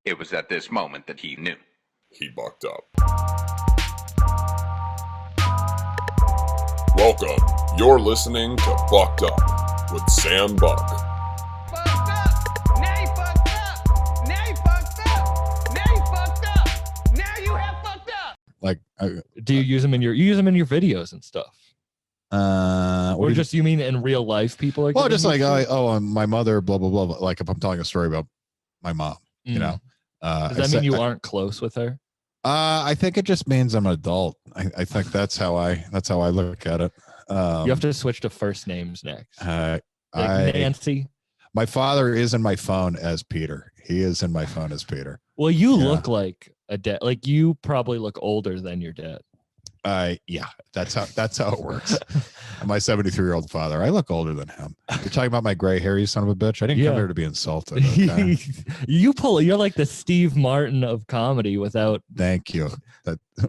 It was at this moment that he knew. He bucked up. Welcome. You're listening to Bucked Up with Sam Buck. Fucked up. Now you fucked up. Now you fucked up. Now you fucked up. Now you have fucked up. Like, do you use them in your videos and stuff? Or just you mean in real life people are? Well, just like shit? my mother, blah blah blah. Like if I'm telling a story about my mom, you know. Does that mean you aren't close with her? I think it just means I'm an adult. I think that's how I look at it. You have to switch to first names next. Nancy. My father is in my phone as Peter. He is in my phone as Peter. Well, you look like a dad. Like you probably look older than your dad. Yeah, that's how it works. My 73-year-old father, I look older than him. You're talking about my gray hair, you son of a bitch. I didn't come here to be insulted. Okay? You're like the Steve Martin of comedy without. Thank you.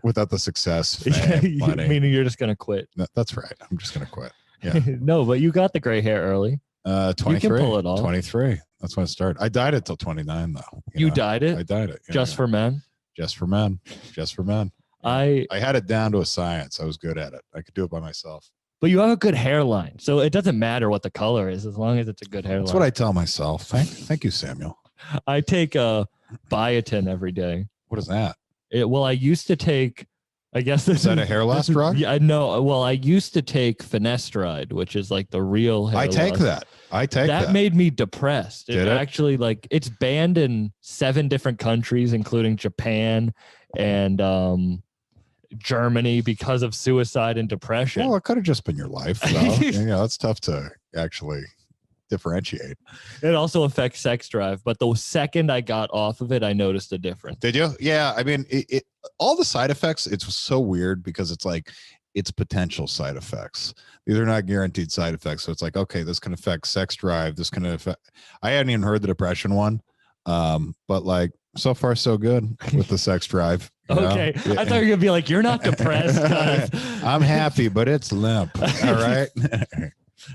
Without the success, fame, money. Meaning you're just gonna quit. No, that's right. I'm just gonna quit. Yeah. No, but you got the gray hair early. 23. You can pull it off. 23. That's when it started. I dyed it till 29 though. You dyed it? I dyed it. Just for men? Just for men. Just for men. I had it down to a science. I was good at it. I could do it by myself. But you have a good hairline, so it doesn't matter what the color is as long as it's a good hairline. That's what I tell myself. Thank you, Samuel. I take a biotin every day. What is that? I used to take. I guess is that a hair loss drug? Yeah, no. Well, I used to take finasteride, which is like the real hair I take loss. that. I take that. That made me depressed. Did it? Actually, like it's banned in 7 different countries, including Japan and Germany, because of suicide and depression. Well, it could have just been your life, though. That's tough to actually differentiate. It also affects sex drive, but the second I got off of it, I noticed a difference. Did you? Yeah, I mean, it all the side effects, it's so weird because it's like it's potential side effects. These are not guaranteed side effects. So it's like, okay, this can affect sex drive. This can affect. I hadn't even heard the depression one, but like so far so good with the sex drive. Okay, know? I thought you were gonna be like, you're not depressed. I'm happy, but it's limp. All right.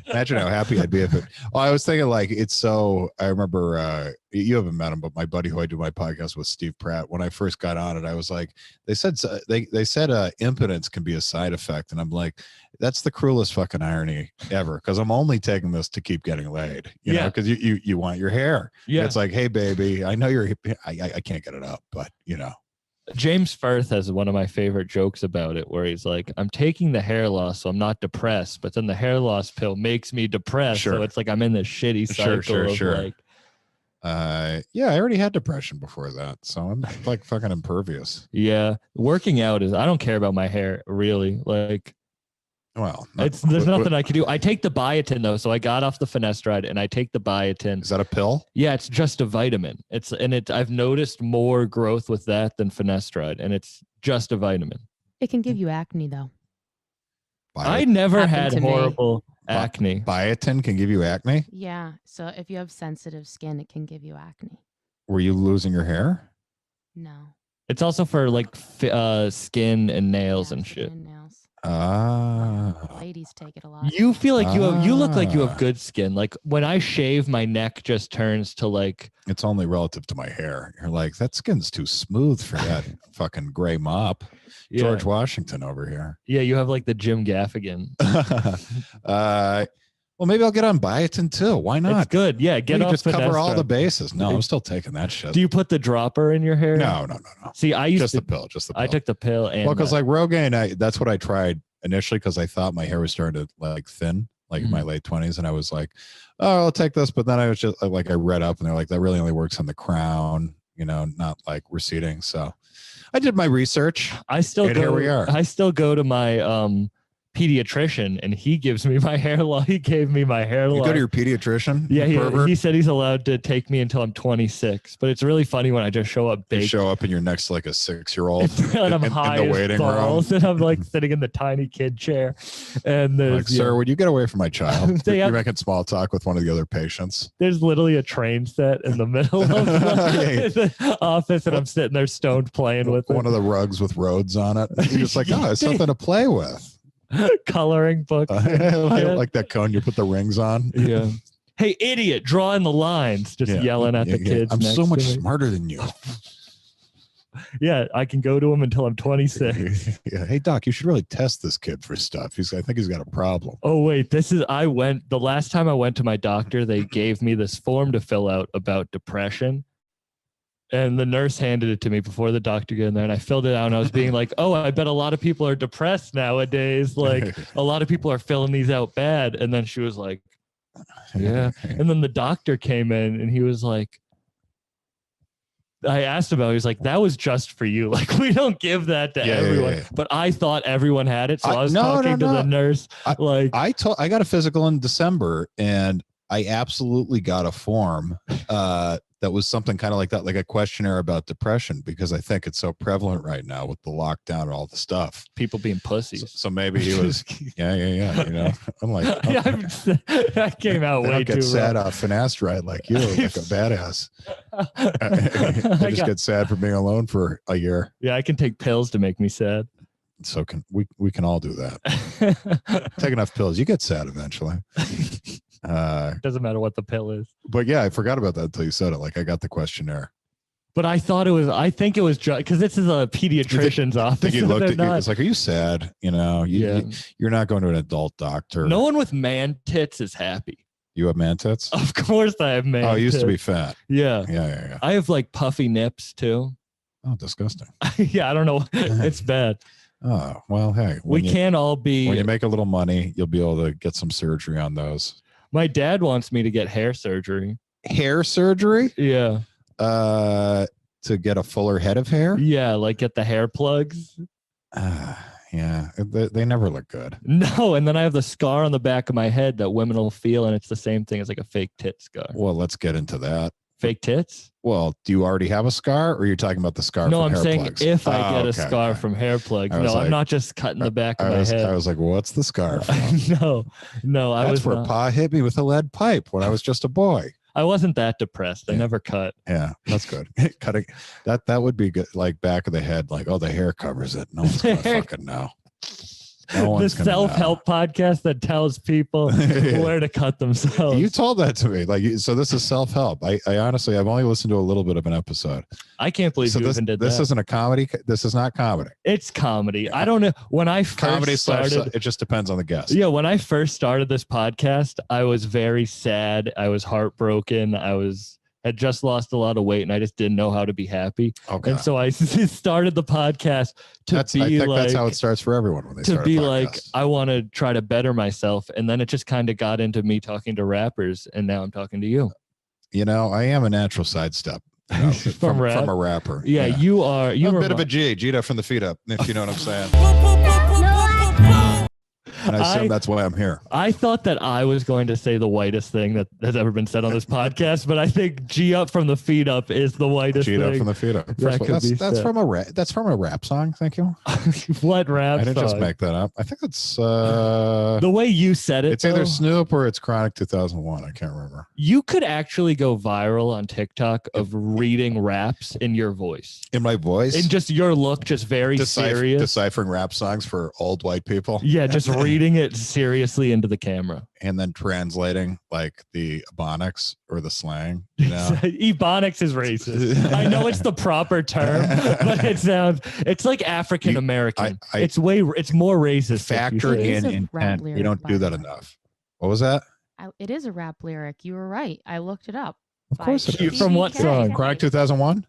Imagine how happy I'd be if it. Oh, I was thinking like it's so. I remember you haven't met him, but my buddy who I do my podcast with, Steve Pratt. When I first got on it, I was like, they said impotence can be a side effect, and I'm like, that's the cruelest fucking irony ever. Because I'm only taking this to keep getting laid. You know, because you want your hair. Yeah, it's like, hey baby, I know you're. I can't get it up, but you know. James Firth has one of my favorite jokes about it where he's like, I'm taking the hair loss, so I'm not depressed, but then the hair loss pill makes me depressed. Sure. So it's like I'm in this shitty cycle of like. Yeah, I already had depression before that, so I'm like fucking impervious. Yeah, working out I don't care about my hair really. Like, well, there's nothing I can do. I take the biotin though, so I got off the finasteride and I take the biotin. Is that a pill? Yeah, it's just a vitamin. I've noticed more growth with that than finasteride, and it's just a vitamin. It can give you acne though. I never had horrible acne. Biotin can give you acne? Yeah, so if you have sensitive skin, it can give you acne. Were you losing your hair? No. It's also for like skin and nails and shit. And nails. Ladies take it a lot. You feel like you look like you have good skin. Like when I shave, my neck just turns to like. It's only relative to my hair. You're like, that skin's too smooth for that fucking gray mop. Yeah. George Washington over here. Yeah, you have like the Jim Gaffigan. Well, maybe I'll get on biotin too. Why not? It's good. Yeah, just cover all the bases. No, I'm still taking that shit. Do you put the dropper in your hair? No. See, I used the pill. Just the pill. I took the pill, and because like Rogaine, that's what I tried initially because I thought my hair was starting to like thin, like in my late 20s, and I was like, oh, I'll take this. But then I was just like, I read up, and they're like, that really only works on the crown, not like receding. So I did my research. Here we are. I still go to my pediatrician, and he gives me my hair loss. He gave me my hair loss. You go to your pediatrician? Yeah, he said he's allowed to take me until I'm 26. But it's really funny when I just show up big. You show up and you're next to like a 6-year-old and I'm high in the waiting room. And I'm like sitting in the tiny kid chair. And there's like, sir, would you get away from my child? You're making small talk with one of the other patients. There's literally a train set in the middle of the office, and I'm sitting there stoned playing with one of the rugs with roads on it. You're just like, oh, it's something to play with. Coloring books. Like that cone you put the rings on. Yeah. hey, idiot, drawing the lines, just yelling at the kids. I'm so much to me. smarter than you. Yeah, I can go to him until I'm 26. Yeah. Hey, Doc, you should really test this kid for stuff. I think he's got a problem. Oh, wait, the last time I went to my doctor, they gave me this form to fill out about depression. And the nurse handed it to me before the doctor got in there. And I filled it out and I was being like, oh, I bet a lot of people are depressed nowadays. Like a lot of people are filling these out bad. And then she was like, yeah. And then the doctor came in and he was like, I asked about it. He was like, that was just for you. Like, we don't give that to everyone. Yeah. But I thought everyone had it. So I was talking to the nurse. I got a physical in December and I absolutely got a form that was something kind of like that, like a questionnaire about depression, because I think it's so prevalent right now with the lockdown and all the stuff. People being pussies. So maybe he was, yeah. You know, I'm like, that came out way too get sad off finasteride like you, like a badass. I just get sad for being alone for a year. Yeah, I can take pills to make me sad. So can we can all do that. Take enough pills, you get sad eventually. Doesn't matter what the pill is. But yeah, I forgot about that until you said it. Like I got the questionnaire. But I think it was just because this is a pediatrician's office. I think he looked at you. It's like, are you sad? You know, you're not going to an adult doctor. No one with man tits is happy. You have man tits? Of course I have man tits. Oh, I used to be fat. Yeah. I have like puffy nips too. Oh, disgusting. Yeah, I don't know. It's bad. Oh, well, hey. We can't all be. When you make a little money, you'll be able to get some surgery on those. My dad wants me to get hair surgery. Hair surgery? Yeah. To get a fuller head of hair? Yeah, like get the hair plugs. Yeah, they never look good. No, and then I have the scar on the back of my head that women will feel, and it's the same thing as like a fake tit scar. Well, let's get into that. Fake tits? Well, do you already have a scar, or are you talking about the scar from hair plugs? No, I'm saying if I get a scar from hair plugs. No, I'm not just cutting the back of my head. I was like, what's the scar from? No. That's where Pa hit me with a lead pipe when I was just a boy. I wasn't that depressed. I never cut. Yeah, that's good. Cutting that would be good. Like back of the head, like, oh, the hair covers it. No one's gonna fucking know. The self-help podcast that tells people where to cut themselves. You told that to me. Like, so this is self-help. I honestly, I've only listened to a little bit of an episode. I can't believe you even did that. This isn't a comedy. This is not comedy. It's comedy. I don't know. When I first started, it just depends on the guest. Yeah. When I first started this podcast, I was very sad. I was heartbroken. Had just lost a lot of weight and I just didn't know how to be happy. Okay. And so I started the podcast I think that's how it starts for everyone when they start a podcast. Like, I want to try to better myself. And then it just kind of got into me talking to rappers. And now I'm talking to you. You know, I am a natural sidestep. You know, from a rapper. Yeah, you are. I'm a bit of a G. G'd from the feet up, if you know what I'm saying. And I assume that's why I'm here. I thought that I was going to say the whitest thing that has ever been said on this podcast, but I think G up from the feet up is the whitest thing. G up from the feet up. That's from a rap song. Thank you. What rap song? I didn't just make that up. I think it's the way you said it. It's either Snoop or it's Chronic 2001. I can't remember. You could actually go viral on TikTok of reading raps in your voice. In my voice? In just your look, just very serious. Deciphering rap songs for old white people. Yeah, just reading it seriously into the camera. And then translating like the Ebonics or the slang. You know? Ebonics is racist. I know it's the proper term, but it's like African American. It's more racist. Factor in intent. You don't do that enough. What was that? It is a rap lyric. You were right. I looked it up. Of course it is. From what song? Chronic 2001?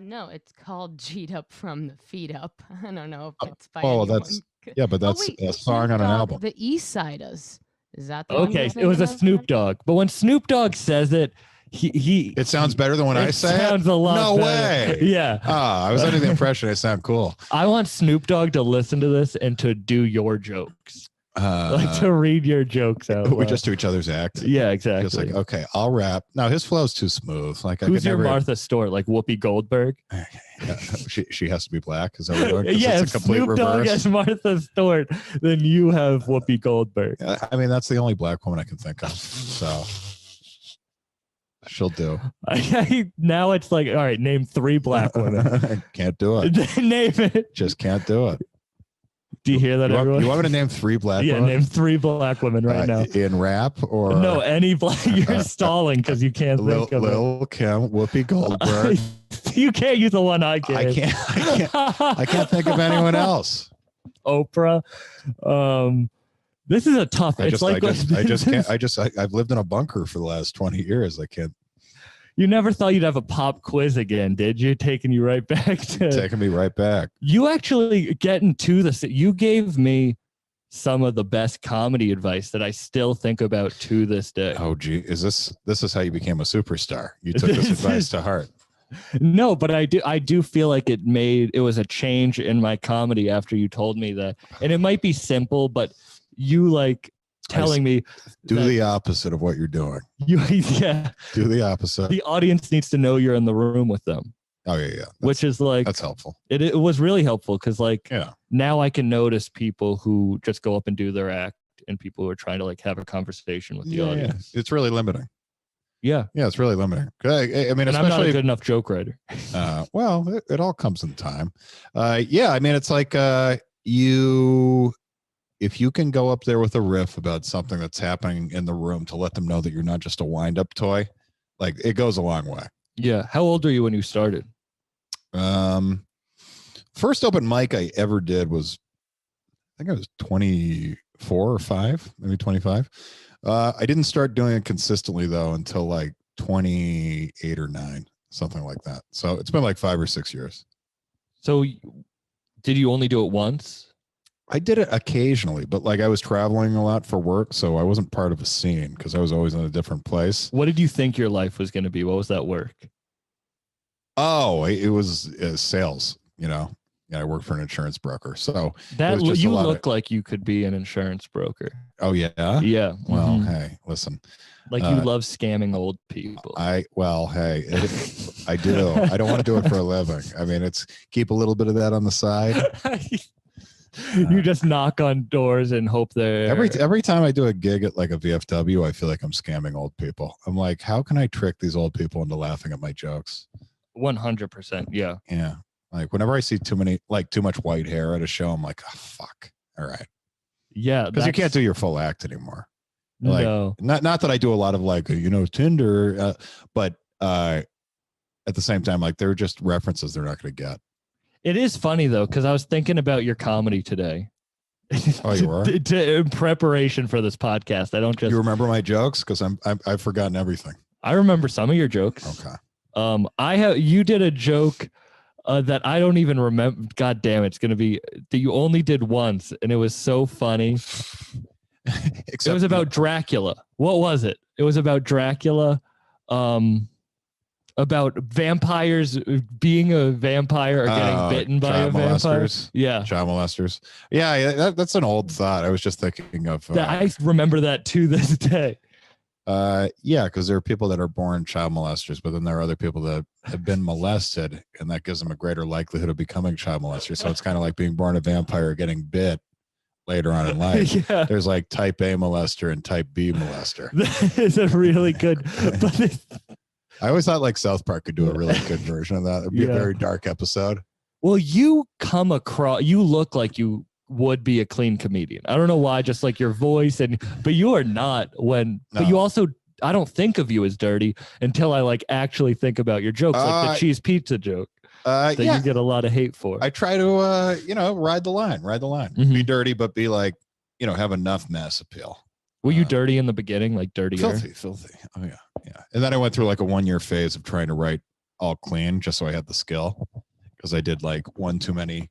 No, it's called G'd Up from the Feet Up. I don't know if it's by anyone. That's but that's a song on an album. The East Siders. Is that the okay? It was a Snoop Dogg, but when Snoop Dogg says it, it sounds better than when I say it. Sounds a lot. No way. Yeah. I was under the impression I sound cool. I want Snoop Dogg to listen to this and to do your jokes. Like to read your jokes out. We just do each other's acts. Yeah, exactly. Just like, okay, I'll rap. Now his flow's too smooth. Like, who's your Martha Stewart? Like Whoopi Goldberg? She has to be black. Is that what we're doing? Yeah, if Snoop Dogg has Martha Stewart, then you have Whoopi Goldberg. I mean, that's the only black woman I can think of. So she'll do. Now it's like, all right, name 3 black women. Can't do it. Name it. Just can't do it. Do you hear that, everyone? You want me to name 3 black women? Yeah, name 3 black women right now. In rap or? No, any black. You're stalling because you can't think of Lil Kim, Whoopi Goldberg. You can't use the one I gave. I can't think of anyone else. Oprah. This is a tough. I've lived in a bunker for the last 20 years. I can't. You never thought you'd have a pop quiz again, did you? Taking you right back to. Taking me right back. You actually getting to this. You gave me some of the best comedy advice that I still think about to this day. Oh, gee, this is how you became a superstar? You took this advice to heart. No, but I do feel like it was a change in my comedy after you told me that. And it might be simple, but you like telling me do the opposite of what you're doing. Do the opposite. The audience needs to know you're in the room with them. Oh yeah. Which is like, that's helpful. It was really helpful because now I can notice people who just go up and do their act and people who are trying to like have a conversation with the audience. It's really limiting. Yeah, it's really limiting. I mean, and I'm not a good enough joke writer. Well, it all comes in time. I mean, it's like if you can go up there with a riff about something that's happening in the room to let them know that you're not just a wind-up toy, like it goes a long way. Yeah. How old were you when you started? First open mic I ever did was, I think I was 24 or 5, maybe 25. I didn't start doing it consistently though until like 28 or 9, something like that. So it's been like 5 or 6 years. So did you only do it once? I did it occasionally, but like I was traveling a lot for work, so I wasn't part of a scene because I was always in a different place. What did you think your life was going to be? What was that work? Oh, it was sales, I worked for an insurance broker. So that you look like you could be an insurance broker. Oh yeah. Yeah. Well, hey, listen. Like you love scamming old people. I do. I don't want to do it for a living. I mean, it's keep a little bit of that on the side. You just knock on doors and hope they're every time I do a gig at like a VFW, I feel like I'm scamming old people. I'm like, how can I trick these old people into laughing at my jokes? 100%. Yeah. Yeah. Like whenever I see too much white hair at a show, I'm like, oh, fuck. All right. Yeah. Because you can't do your full act anymore. Like, no. Not that I do a lot of like, Tinder, but at the same time, like they're just references they're not going to get. It is funny though, because I was thinking about your comedy today. Oh, you were? In preparation for this podcast. I don't just. You remember my jokes? Because I've forgotten everything. I remember some of your jokes. Okay. You did a joke that I don't even remember. God damn it! It's gonna be that you only did once, and it was so funny. It was about Dracula. What was it? It was about Dracula. About vampires being a vampire or getting bitten by a vampire. Yeah. Child molesters. Yeah, that's an old thought. I was just thinking of. I remember that to this day. Yeah, because there are people that are born child molesters, but then there are other people that have been molested, and that gives them a greater likelihood of becoming child molesters. So it's kind of like being born a vampire or getting bit later on in life. Yeah. There's like type A molester and type B molester. That is a really good. But I always thought like South Park could do a really good version of that. It'd be a very dark episode. Well, you look like you would be a clean comedian. I don't know why, just like your voice but you are not but you also, I don't think of you as dirty until I like actually think about your jokes, like the cheese pizza joke that you get a lot of hate for. I try to, ride the line, Mm-hmm. Be dirty, but be like, have enough mass appeal. Were you dirty in the beginning, like dirtier? Filthy. Oh yeah. Yeah. And then I went through like a 1-year phase of trying to write all clean just so I had the skill. Because I did like one too many,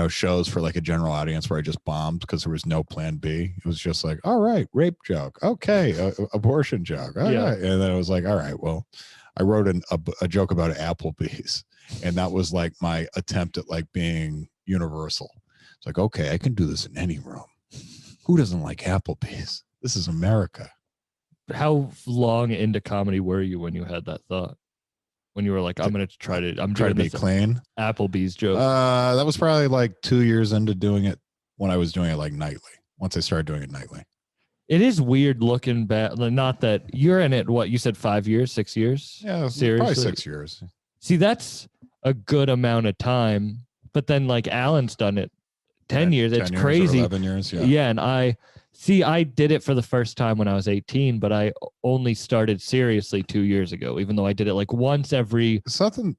shows for like a general audience where I just bombed because there was no plan B. It was just like, all right, rape joke. Okay. Abortion joke. All right. And then I was like, all right, well, I wrote a joke about Applebee's. And that was like my attempt at like being universal. It's like, okay, I can do this in any room. Who doesn't like Applebee's? This is America. How long into comedy were you when you had that thought? When you were like, I'm trying to be clean. Applebee's joke. That was probably like 2 years into doing it when I was doing it like nightly. Once I started doing it nightly. It is weird looking back. Not that you're in it. What you said, 5 years, 6 years? Yeah, seriously, probably 6 years. See, that's a good amount of time. But then like Alan's done it 10 years. It's 10 years crazy. 11 years. Yeah. Yeah. And I did it for the first time when I was 18, but I only started seriously 2 years ago, even though I did it like once every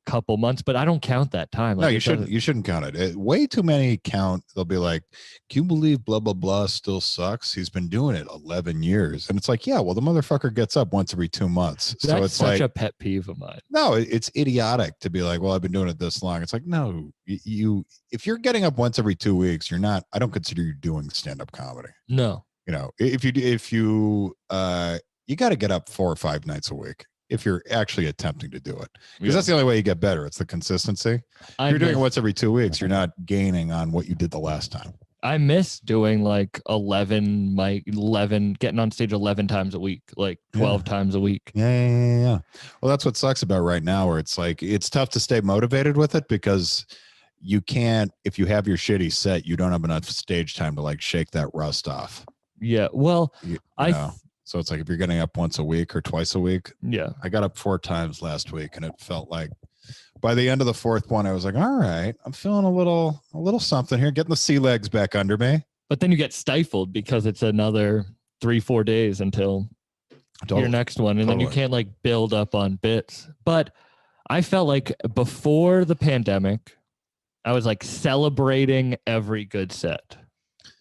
couple months, but I don't count that time. No, you shouldn't. You shouldn't count it. Way too many count. They'll be like, can you believe blah, blah, blah still sucks? He's been doing it 11 years. And it's like, yeah, well, the motherfucker gets up once every 2 months. That's so it's such like a pet peeve of mine. No, it's idiotic to be like, well, I've been doing it this long. It's like, no, if you're getting up once every 2 weeks, you're not, I don't consider you doing stand-up comedy. No. You know, if you got to get up 4 or 5 nights a week if you're actually attempting to do it, because that's the only way you get better. It's the consistency. If you're doing it once every 2 weeks, you're not gaining on what you did the last time. I miss doing like 11, getting on stage 11 times a week, like 12 times a week. Yeah. Well, that's what sucks about right now, where it's like, it's tough to stay motivated with it because you can't, if you have your shitty set, you don't have enough stage time to like shake that rust off. Yeah. Well, so it's like if you're getting up once a week or twice a week. Yeah. I got up 4 times last week and it felt like by the end of the 4th one, I was like, all right, I'm feeling a little something here, getting the sea legs back under me. But then you get stifled because it's another 3-4 days until your next one. And then you can't like build up on bits. But I felt like before the pandemic, I was like celebrating every good set.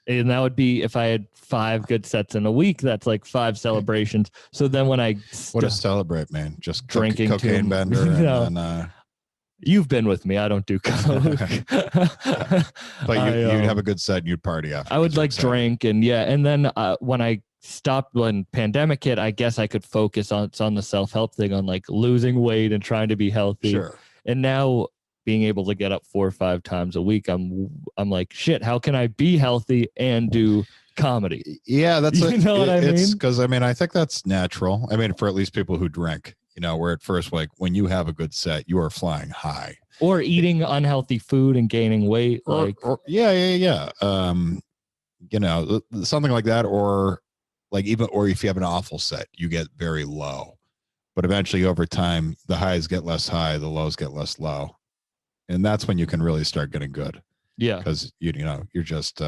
And that would be if I had 5 good sets in a week, that's like 5 celebrations. So then when what to celebrate, man? Just drinking cocaine bender no. and then you've been with me. I don't do coke. But you'd have a good set and you'd party after. I would like drink and then when I stopped, when pandemic hit, I guess I could focus on the self-help thing, on like losing weight and trying to be healthy. Sure. And now being able to get up 4 or 5 times a week, I'm like, shit, how can I be healthy and do comedy? Yeah, that's what I mean? It's because I think that's natural. I mean, for at least people who drink, you know, where at first, like when you have a good set, you are flying high. Or eating unhealthy food and gaining weight. Yeah. You know, something like that, or if you have an awful set, you get very low. But eventually over time, the highs get less high, the lows get less low. And that's when you can really start getting good. Yeah. Because you're just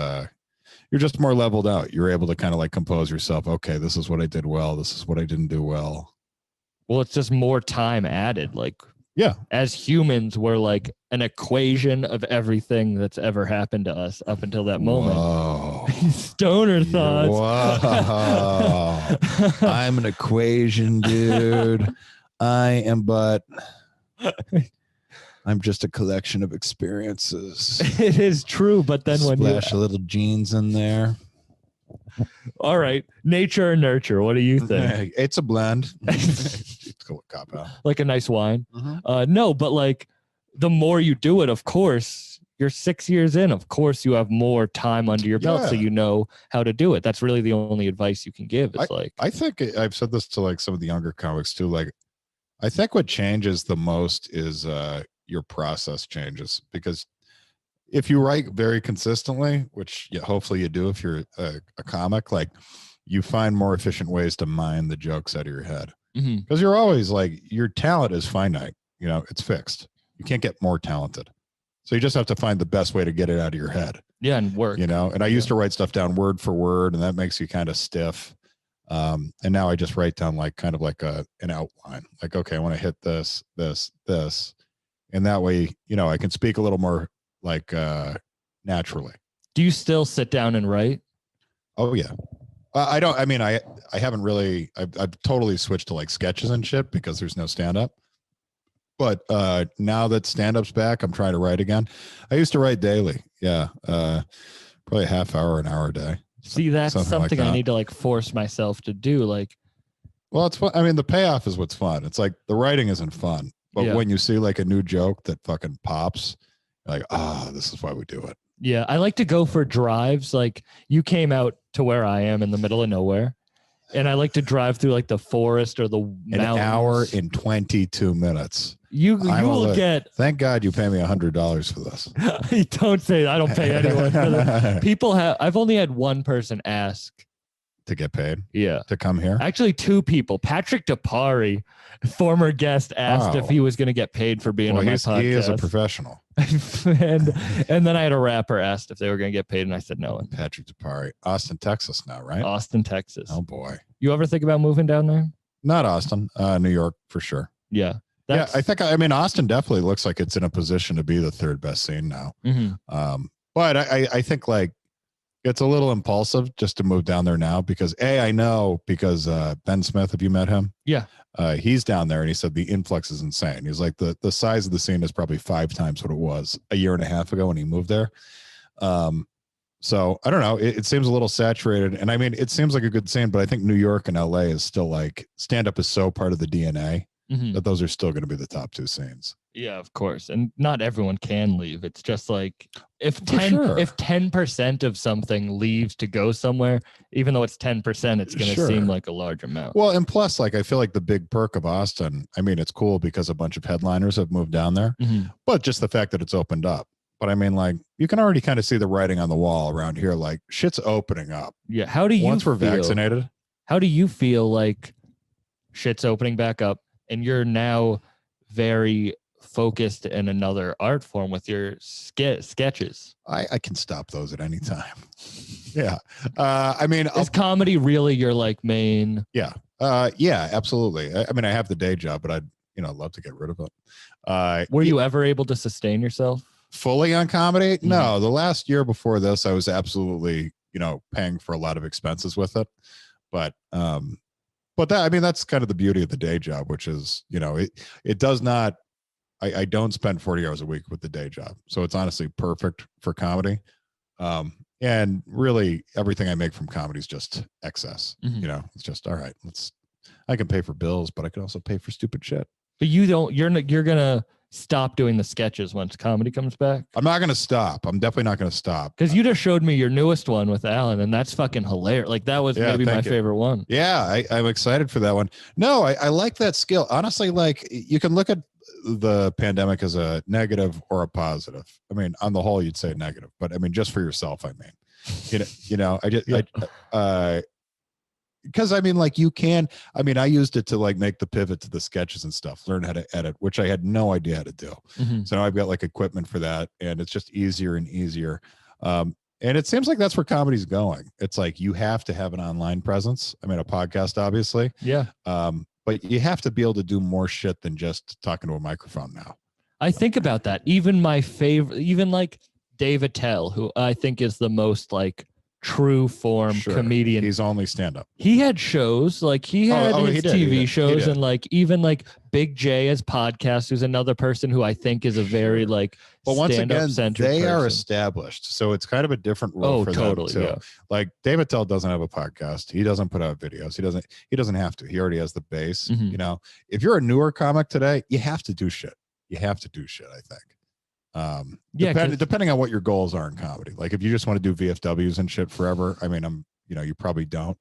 more leveled out. You're able to kind of like compose yourself. Okay, this is what I did well. This is what I didn't do well. Well, it's just more time added. Like, yeah, as humans, we're like an equation of everything that's ever happened to us up until that moment. Whoa. Stoner thoughts. Wow. I'm an equation, dude. I'm just a collection of experiences. It is true, but then when you splash a little genes in there. All right, nature or nurture? What do you think? It's a blend. It's a cop out. Like a nice wine. Mm-hmm. No, but like the more you do it, of course, you're 6 years in. Of course, you have more time under your belt, so you know how to do it. That's really the only advice you can give. I think I've said this to like some of the younger comics too. Like, I think what changes the most is your process changes, because if you write very consistently, which hopefully you do if you're a comic, like you find more efficient ways to mine the jokes out of your head, because you're always like, your talent is finite, you know, it's fixed. You can't get more talented. So you just have to find the best way to get it out of your head. Yeah. And work, you know, and I used to write stuff down word for word, and that makes you kind of stiff. And now I just write down like kind of like an outline, like, okay, I want to hit this. And that way, you know, I can speak a little more like naturally. Do you still sit down and write? Oh yeah. I don't, I mean, I haven't really, I've totally switched to like sketches and shit because there's no stand-up. But now that stand-up's back, I'm trying to write again. I used to write daily. Yeah. Probably a half hour, an hour a day. See, that's something like that. I need to like force myself to do. Like, well, it's fun. I mean, the payoff is what's fun. It's like the writing isn't fun, but when you see like a new joke that fucking pops, you're like, this is why we do it. Yeah. I like to go for drives. Like, you came out to where I am in the middle of nowhere, and I like to drive through like the forest or the mountains. An hour and 22 minutes. You will get. Thank God you pay me $100 for this. Don't say that. I don't pay anyone for that. I've only had one person ask To get paid? Yeah. To come here? Actually, 2 people. Patrick DePari, former guest, asked if he was going to get paid for being on my podcast. He is a professional. and then I had a rapper asked if they were going to get paid, and I said no. Patrick DePari. Austin, Texas now, right? Austin, Texas. Oh, boy. You ever think about moving down there? Not Austin. New York, for sure. Yeah. I mean, Austin definitely looks like it's in a position to be the 3rd best scene now. But I think like it's a little impulsive just to move down there now because I know because Ben Smith, have you met him? Yeah. He's down there and he said the influx is insane. He's like the size of the scene is probably 5 times what it was a year and a half ago when he moved there. So I don't know. It seems a little saturated. And I mean, it seems like a good scene, but I think New York and LA is still like stand-up is so part of the DNA that those are still going to be the top 2 scenes. Yeah, of course. And not everyone can leave. It's just like if 10% of something leaves to go somewhere, even though it's 10%, it's going to seem like a large amount. Well, and plus, like I feel like the big perk of Austin, I mean, it's cool because a bunch of headliners have moved down there, but just the fact that it's opened up. But I mean, like you can already kind of see the writing on the wall around here. Like shit's opening up. Yeah. How do you once we're vaccinated? How do you feel like shit's opening back up and you're now very focused in another art form with your sketches? I can stop those at any time. Yeah. I mean, is comedy really your like main? Yeah. Yeah, absolutely. I mean, I have the day job, but I'd love to get rid of it. Were you ever able to sustain yourself fully on comedy? No, the last year before this, I was absolutely, paying for a lot of expenses with it. But that, I mean, that's kind of the beauty of the day job, which is, it does not, I don't spend 40 hours a week with the day job. So it's honestly perfect for comedy. And really everything I make from comedy is just excess. It's just, all right, I can pay for bills, but I can also pay for stupid shit. But you're going to stop doing the sketches once comedy comes back? I'm not going to stop. I'm definitely not going to stop. Because you just showed me your newest one with Alan, and that's fucking hilarious. Like that was maybe my favorite one. Yeah, I'm excited for that one. No, I like that skill. Honestly, like you can look at the pandemic as a negative or a positive. I mean, on the whole, you'd say negative, but I mean, just for yourself, I mean, because I mean, like you can, I mean, I used it to like make the pivot to the sketches and stuff, learn how to edit, which I had no idea how to do. So now I've got like equipment for that and it's just easier and easier. And it seems like that's where comedy's going. It's like, you have to have an online presence. I mean, a podcast, obviously. Yeah. But you have to be able to do more shit than just talking to a microphone now. I think about that. Even my favorite, even like Dave Attell, who I think is the most like true form comedian. He's only stand up. He had shows, like he had his TV shows, and like even like Big J as podcast, who's another person who I think is a very like but once again they person. are established, so it's kind of a different role for them too. Yeah. Like Dave Attell doesn't have a podcast, he doesn't put out videos, he doesn't have to, he already has the base. If you're a newer comic today, you have to do shit. I think. Depending on what your goals are in comedy. Like if you just want to do VFWs and shit forever, I mean, you probably don't,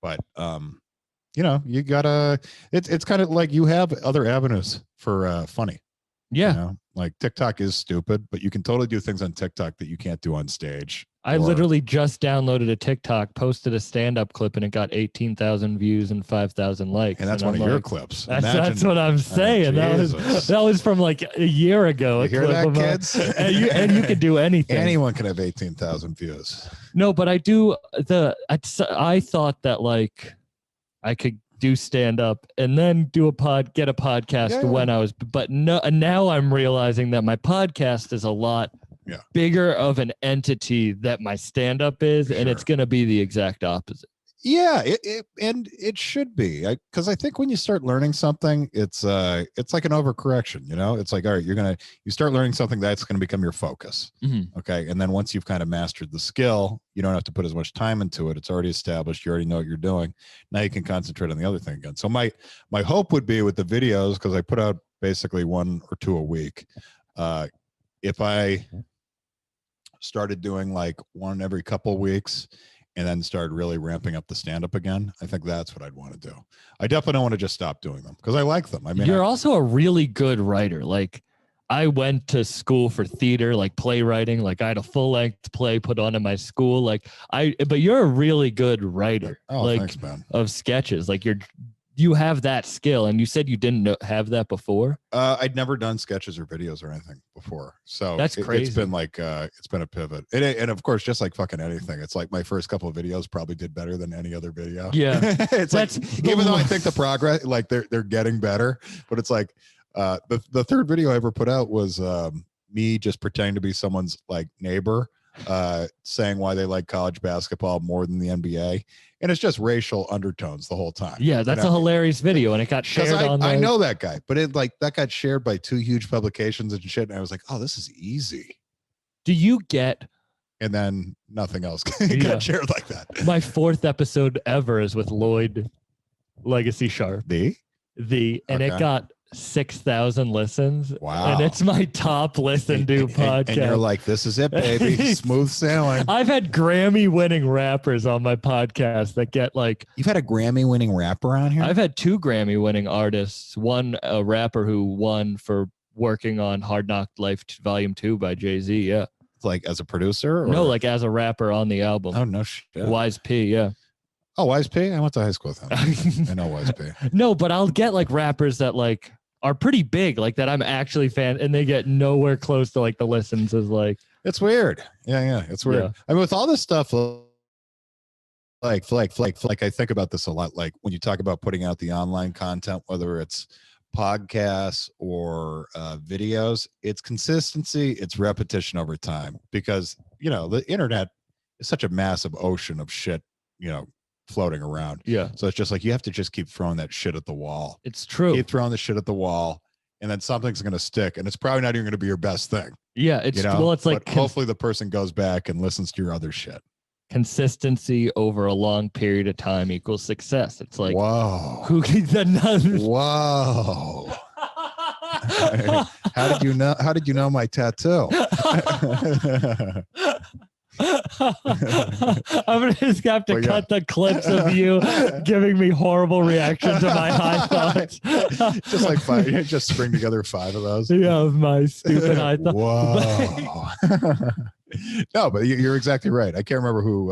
but you gotta, it's kind of like you have other avenues for funny. Yeah. Like TikTok is stupid, but you can totally do things on TikTok that you can't do on stage. I literally just downloaded a TikTok, posted a stand-up clip, and it got 18,000 views and 5,000 likes. And that's one of your clips. That's what I'm saying. That was from like a year ago. You hear that, kids? and you can do anything. Anyone can have 18,000 views. No, but I thought that like I could do stand up and then get a podcast when I was, but no, now I'm realizing that my podcast is a lot bigger of an entity that my stand up is, and it's going to be the exact opposite. Yeah, it should be, because I think when you start learning something, it's like an overcorrection. It's like, all right, you start learning something that's going to become your focus. Okay, and then once you've kind of mastered the skill, you don't have to put as much time into it. It's already established. You already know what you're doing. Now you can concentrate on the other thing again. So my hope would be with the videos, because I put out basically 1 or 2 a week. If I started doing like 1 every couple of weeks, and then started really ramping up the stand-up again, I think that's what I'd want to do. I definitely don't want to just stop doing them because I like them. I mean, you're also a really good writer. Like, I went to school for theater, like playwriting. Like I had a full length play put on in my school. But you're a really good writer. Oh, thanks, man. Of sketches. Like you have that skill, and you said you didn't have that before. I'd never done sketches or videos or anything before, so that's crazy. It's been like it's been a pivot, and of course, just like fucking anything, it's like my first couple of videos probably did better than any other video. Yeah, it's like even though I think the progress, like they're getting better, but it's like the third video I ever put out was me just pretending to be someone's like neighbor, saying why they like college basketball more than the NBA. And it's just racial undertones the whole time. Yeah, that's a hilarious video, and it got shared on. I know that guy, but that got shared by 2 huge publications and shit. And I was like, oh, this is easy. Do you get? And then nothing else got shared like that. My 4th episode ever is with Lloyd Legacy Sharp. And it got 6,000 listens. Wow. And it's my top listen to podcast. And you're like, this is it, baby. Smooth sailing. I've had Grammy winning rappers on my podcast that get like. You've had a Grammy winning rapper on here? I've had 2 Grammy winning artists. One, a rapper who won for working on Hard Knock Life Volume 2 by Jay-Z. Yeah. Like as a producer? Or? No, like as a rapper on the album. Oh, no shit. Wise P. Yeah. Oh, Wise P? I went to high school with him. I know Wise P. No, but I'll get like rappers that like are pretty big, like that I'm actually fan, and they get nowhere close to like the listens as like. It's weird. Yeah, it's weird. Yeah. I mean, with all this stuff, like I think about this a lot. Like when you talk about putting out the online content, whether it's podcasts or videos, it's consistency, it's repetition over time, because the internet is such a massive ocean of shit, floating around. Yeah. So it's just like you have to just keep throwing that shit at the wall. It's true. Keep throwing the shit at the wall, and then something's going to stick, and it's probably not even going to be your best thing. Yeah, it's like hopefully the person goes back and listens to your other shit. Consistency over a long period of time equals success. It's like, whoa. Whoa. How did you know my tattoo? I'm gonna just have to cut the clips of you giving me horrible reactions to my high thoughts. Just like 5, just string together 5 of those. Yeah, of my stupid high thoughts. Whoa. No, but you're exactly right. I can't remember who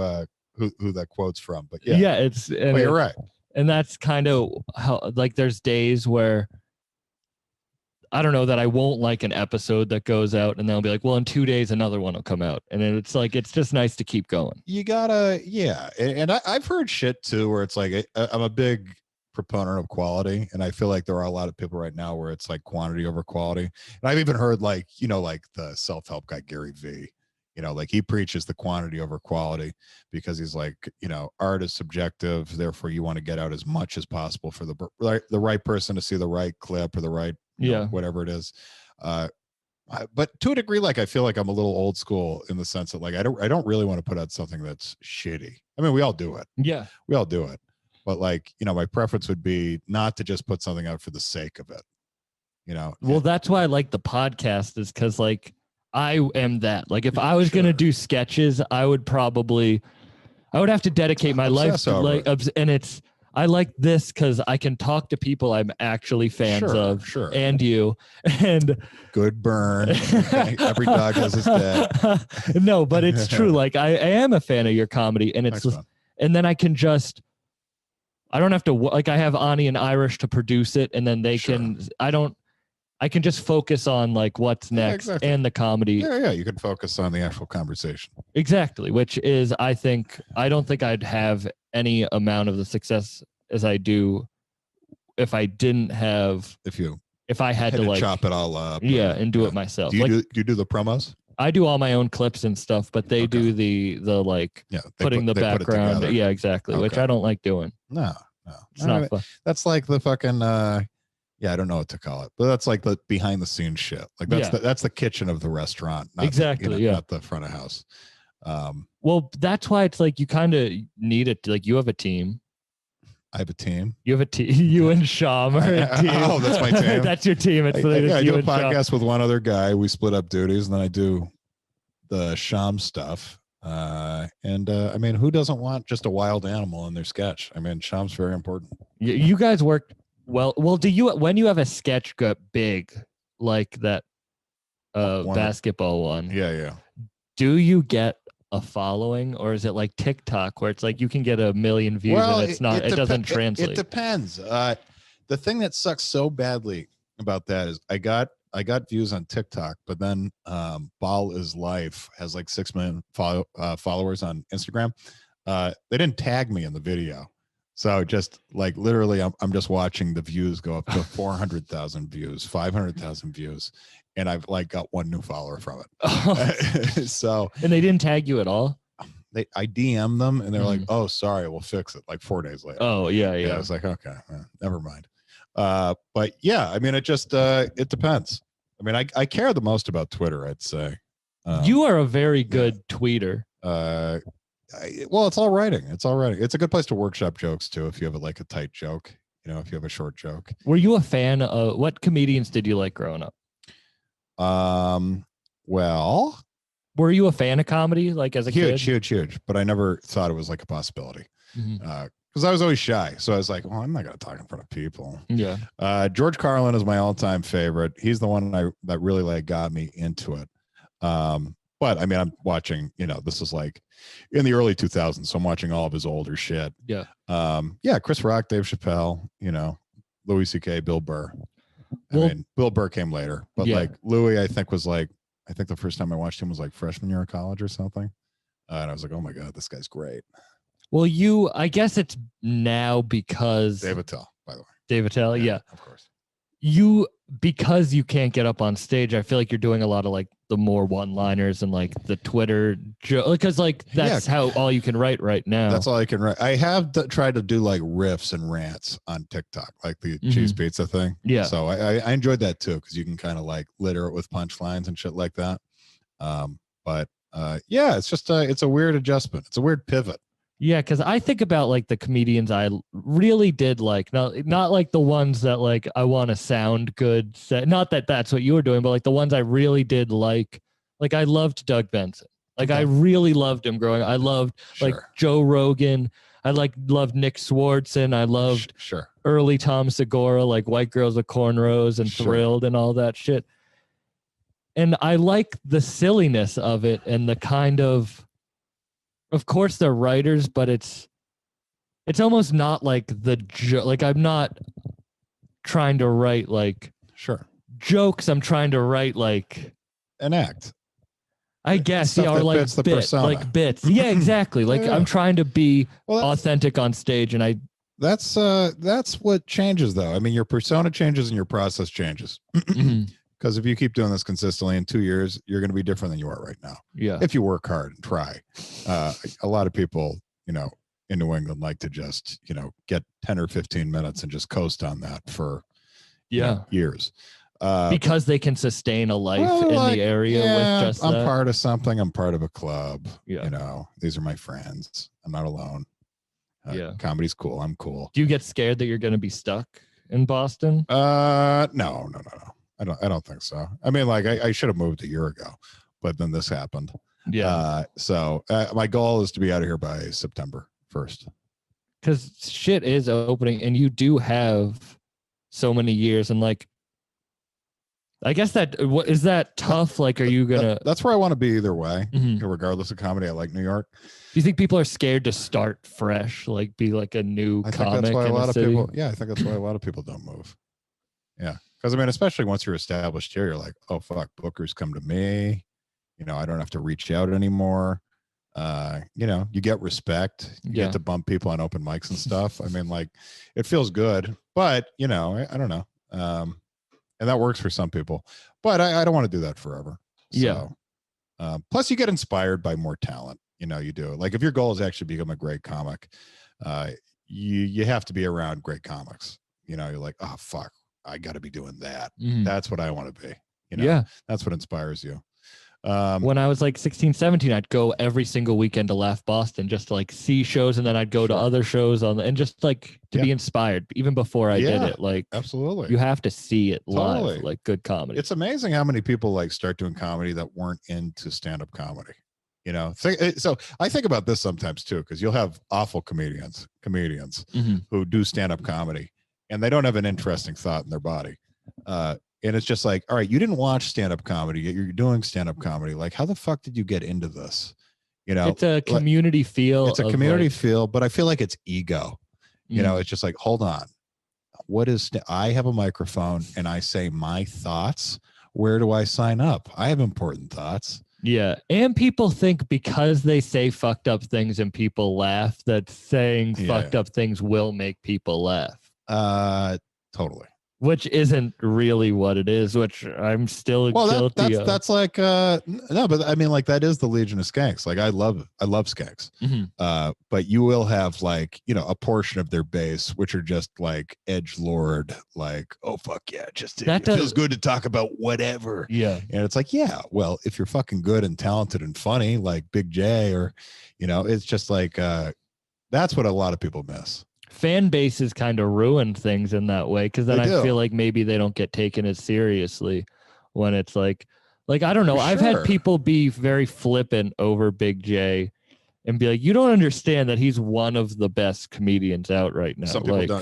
that quote's from, but yeah, you're right. And that's kind of how, like, there's days where I don't know that I won't like an episode that goes out, and they'll be like, well, in 2 days, another one will come out. And then it's like, it's just nice to keep going. You gotta, yeah. And I've heard shit too, where it's like, I'm a big proponent of quality. And I feel like there are a lot of people right now where it's like quantity over quality. And I've even heard like the self-help guy, Gary V, like he preaches the quantity over quality, because he's like, art is subjective. Therefore you want to get out as much as possible for the right person to see the right clip or the right, whatever it is. But to a degree, like, I feel like I'm a little old school in the sense that like, I don't really want to put out something that's shitty. I mean, we all do it. Yeah. We all do it. But like, my preference would be not to just put something out for the sake of it, Well, that's why I like the podcast, is because like, I am that. Like, if I was going to do sketches, I would have to dedicate my life to like, and I like this because I can talk to people I'm actually fans of. Sure. And you. And good burn. Every dog has his day. No, but it's true. Like, I am a fan of your comedy, and it's, and then I can just, I don't have to, like, I have Ani and Irish to produce it, and then they I can just focus on like what's next and the comedy. Yeah. You can focus on the actual conversation. Exactly. Which is, I don't think I'd have any amount of the success as I do if I didn't have, if I had to like chop it all up. And do it myself. Do you do the promos? I do all my own clips and stuff, but they do the like putting the background. Yeah, exactly. Which I don't like doing. No. It's not fun. That's like the fucking, I don't know what to call it, but that's like the behind the scenes shit. Like that's the kitchen of the restaurant. Not not the front of house. Well, that's why it's like you kind of need it. Like, you have a team. I have a team. You have a team. You and Sham are a team. Oh, that's my team. That's your team. It's I do a podcast with one other guy. We split up duties, and then I do the Sham stuff. I mean, who doesn't want just a wild animal in their sketch? I mean, Sham's very important. You guys work well. Do you, when you have a sketch go big like that, basketball one. Yeah. Do you get a following, or is it like TikTok where it's like you can get 1 million views and it doesn't translate? It depends. The thing that sucks so badly about that is I got views on TikTok, but then Ball is Life has like 6 million followers on Instagram. They didn't tag me in the video, so just like literally I'm just watching the views go up to 400,000 views, 500,000 views, and I've like got 1 new follower from it. So and they didn't tag you at all? I DM them and they're like, "Oh, sorry, we'll fix it." Like 4 days later. Oh yeah. I was like, okay, never mind. But yeah, I mean, it just it depends. I mean, I care the most about Twitter, I'd say. You are a very good tweeter. Well, it's all writing. It's a good place to workshop jokes too. If you have like a tight joke, if you have a short joke. Were you a fan of what comedians did you like growing up? Well, were you a fan of comedy like as a kid? Huge, but I never thought it was like a possibility. Because I was always shy. So I was like, well, I'm not going to talk in front of people. Yeah. George Carlin is my all-time favorite. He's the one that really like got me into it. But I mean, I'm watching, this is like in the early 2000s. So I'm watching all of his older shit. Yeah. Chris Rock, Dave Chappelle, Louis C.K., Bill Burr. I mean, Bill Burr came later, but like Louis, I think the first time I watched him was like freshman year of college or something. And I was like, oh my God, this guy's great. Well, I guess it's now because Dave Attell, by the way. Dave Attell, yeah. Of course. Because you can't get up on stage, I feel like you're doing a lot of like the more one-liners and like the Twitter joke, because like that's how all you can write right now. That's all I can write. I have tried to do like riffs and rants on TikTok, like the cheese pizza thing. Yeah. So I enjoyed that too, because you can kind of like litter it with punchlines and shit like that. But it's just it's a weird adjustment. It's a weird pivot. Yeah, because I think about like the comedians I really did like, not like the ones that like I want to sound good. Not that that's what you were doing, but like the ones I really did like. Like I loved Doug Benson. Like I really loved him growing. I loved like Joe Rogan. I loved Nick Swartzen. I loved early Tom Segura, like White Girls with Cornrows and Thrilled and all that shit. And I like the silliness of it and the kind of course they're writers, but it's almost not like like I'm not trying to write like jokes. I'm trying to write like an act, I guess. Or like bits. Yeah, exactly. Like I'm trying to be authentic on stage, and that's what changes though. I mean, your persona changes and your process changes. Because if you keep doing this consistently, in 2 years, you're going to be different than you are right now. Yeah. If you work hard and try. A lot of people, in New England like to just, get 10 or 15 minutes and just coast on that for years. Because they can sustain a life in the area with just I'm part of something. I'm part of a club. Yeah. These are my friends. I'm not alone. Comedy's cool. I'm cool. Do you get scared that you're going to be stuck in Boston? No. I don't think so. I mean, like I should have moved a year ago, but then this happened. Yeah. So my goal is to be out of here by September 1st. Because shit is opening, and you do have so many years, and like, I guess is that tough? Like, are you gonna? That's where I want to be either way, regardless of comedy. I like New York. Do you think people are scared to start fresh, like be like a new comic? That's why a lot of city? people. Yeah, I think that's why a lot of people don't move. Yeah. Because I mean, especially once you're established here, you're like, oh fuck, bookers come to me. I don't have to reach out anymore. You get respect. You get to bump people on open mics and stuff. I mean, like, it feels good, but I don't know. And that works for some people, but I don't want to do that forever. So, plus you get inspired by more talent. You do. Like if your goal is actually become a great comic, you have to be around great comics. You're like, oh fuck, I got to be doing that. That's what I want to be. That's what inspires you. When I was like 16, 17, I'd go every single weekend to Laugh Boston just to like see shows, and then I'd go to other shows and just like to be inspired even before I did it. Like absolutely, you have to see it live, like good comedy. It's amazing how many people like start doing comedy that weren't into stand-up comedy. So I think about this sometimes too, because you'll have awful comedians who do stand-up comedy and they don't have an interesting thought in their body. And it's just like, all right, you didn't watch stand-up comedy, yet you're doing stand-up comedy. Like, how the fuck did you get into this? You know, it's a community feel. It's a community feel, but I feel like it's ego. You know, it's just like, hold on. I have a microphone and I say my thoughts. Where do I sign up? I have important thoughts. Yeah. And people think because they say fucked up things and people laugh, that saying fucked up things will make people laugh. Totally. Which isn't really what it is, which I'm still guilty of. That's like no, but I mean, like, that is the Legion of Skanks. Like, I love skanks. But you will have, like, you know, a portion of their base which are just like edgelord, like, oh fuck yeah, just it feels good to talk about whatever. Yeah. And it's like, yeah, well, if you're fucking good and talented and funny, like Big J, or, you know, it's just like that's what a lot of people miss. Fan bases kind of ruin things in that way, because then I feel like maybe they don't get taken as seriously when it's like I don't know. I've had people be very flippant over Big J and be like, you don't understand that he's one of the best comedians out right now.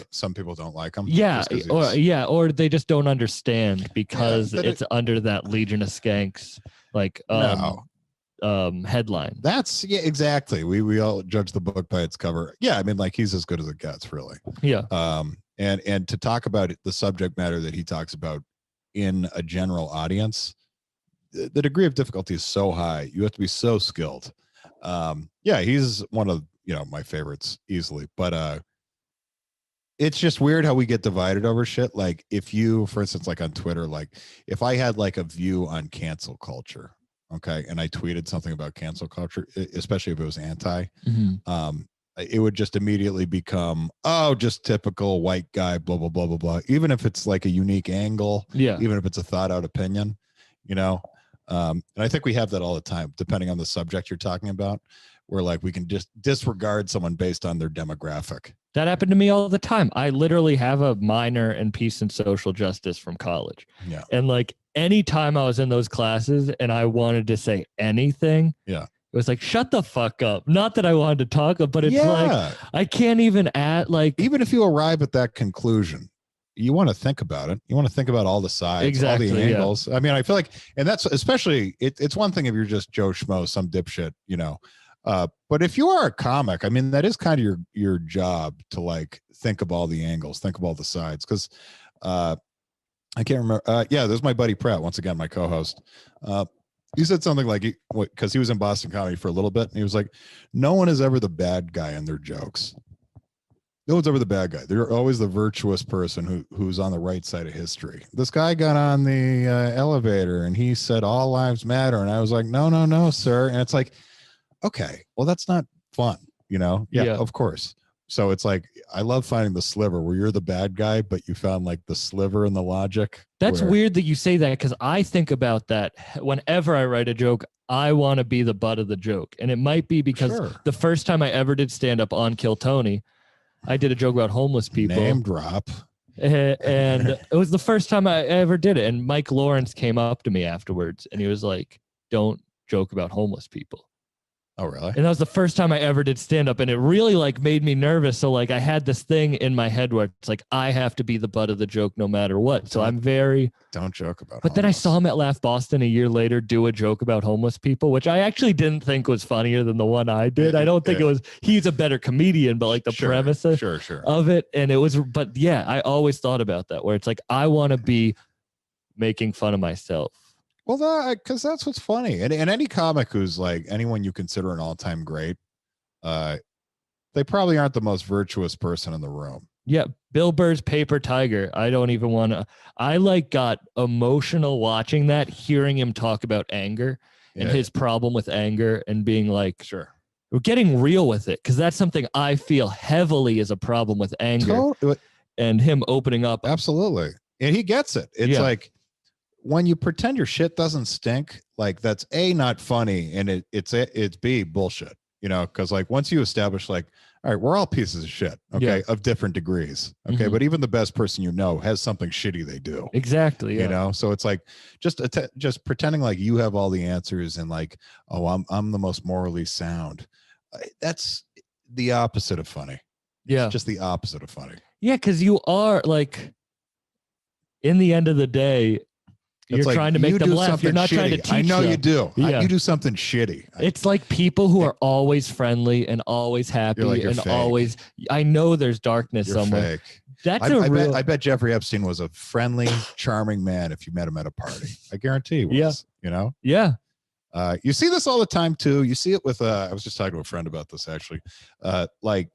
Some people don't like him. Yeah, or they just don't understand because it's under that Legion of Skanks headline. That's exactly. We all judge the book by its cover. Yeah, I mean, like, he's as good as it gets, really. Yeah. And to talk about the subject matter that he talks about in a general audience, the degree of difficulty is so high. You have to be so skilled. Yeah, he's one of, you know, my favorites easily. But it's just weird how we get divided over shit. Like, if you, for instance, like on Twitter, like, if I had like a view on cancel culture, okay, and I tweeted something about cancel culture, especially if it was anti, it would just immediately become, oh, just typical white guy, blah, blah, blah, blah, blah. Even if it's like a unique angle, even if it's a thought out opinion, you know? And I think we have that all the time, depending on the subject you're talking about, where like we can just disregard someone based on their demographic. That happened to me all the time. I literally have a minor in peace and social justice from college. Yeah. And like anytime I was in those classes and I wanted to say anything, it was like, shut the fuck up. Not that I wanted to talk, but it's like, I can't even add, like, even if you arrive at that conclusion, you want to think about it. You want to think about all the sides, all the angles. I mean, I feel like, and that's especially, it's one thing if you're just Joe Schmo, some dipshit, you know, but if you are a comic, I mean, that is kind of your job to like think of all the angles, think of all the sides. Cause, I can't remember. There's my buddy Pratt, once again, my co-host. He said something like, because he was in Boston comedy for a little bit, and he was like, no one is ever the bad guy in their jokes. No one's ever the bad guy. They're always the virtuous person who's on the right side of history. This guy got on the elevator and he said all lives matter. And I was like, no, sir. And it's like, okay, well, that's not fun, you know? Yeah, of course. So it's like, I love finding the sliver where you're the bad guy, but you found like the sliver in the logic. That's weird that you say that, because I think about that whenever I write a joke. I want to be the butt of the joke. And it might be because the first time I ever did stand up on Kill Tony, I did a joke about homeless people. Name drop. And it was the first time I ever did it. And Mike Lawrence came up to me afterwards and he was like, don't joke about homeless people. Oh, really? And that was the first time I ever did stand up. And it really like made me nervous. So like I had this thing in my head where it's like, I have to be the butt of the joke no matter what. So I'm very... Don't joke about But homeless. Then I saw him at Laugh Boston a year later do a joke about homeless people, which I actually didn't think was funnier than the one I did. I don't think it was... He's a better comedian, but like the premise of it. And it was... But yeah, I always thought about that, where it's like, I want to be making fun of myself. Well, because that's what's funny. And any comic who's like anyone you consider an all-time great, they probably aren't the most virtuous person in the room. Yeah. Bill Burr's Paper Tiger. I don't even want to. I like got emotional watching that, hearing him talk about anger and his problem with anger and being like, we're getting real with it. Because that's something I feel heavily is a problem with anger. And him opening up. Absolutely. And he gets it. It's like, when you pretend your shit doesn't stink, like that's A, not funny, and it's B, bullshit, you know, because like once you establish like, all right, we're all pieces of shit, okay, of different degrees, okay, but even the best person you know has something shitty they do. Exactly. You know, so it's like just pretending like you have all the answers and like, oh, I'm the most morally sound. That's the opposite of funny. Yeah. It's just the opposite of funny. Yeah, because you are like, in the end of the day, You're trying to make them laugh. You're not trying to teach I know them. you do. Yeah. You do something shitty. It's like people who are always friendly and always happy and fake. always. I know there's darkness You're somewhere. Fake. That's I bet Jeffrey Epstein was a friendly, charming man if you met him at a party. I guarantee he was. Yeah. You know? Yeah. You see this all the time too. You see it with I was just talking to a friend about this actually. Like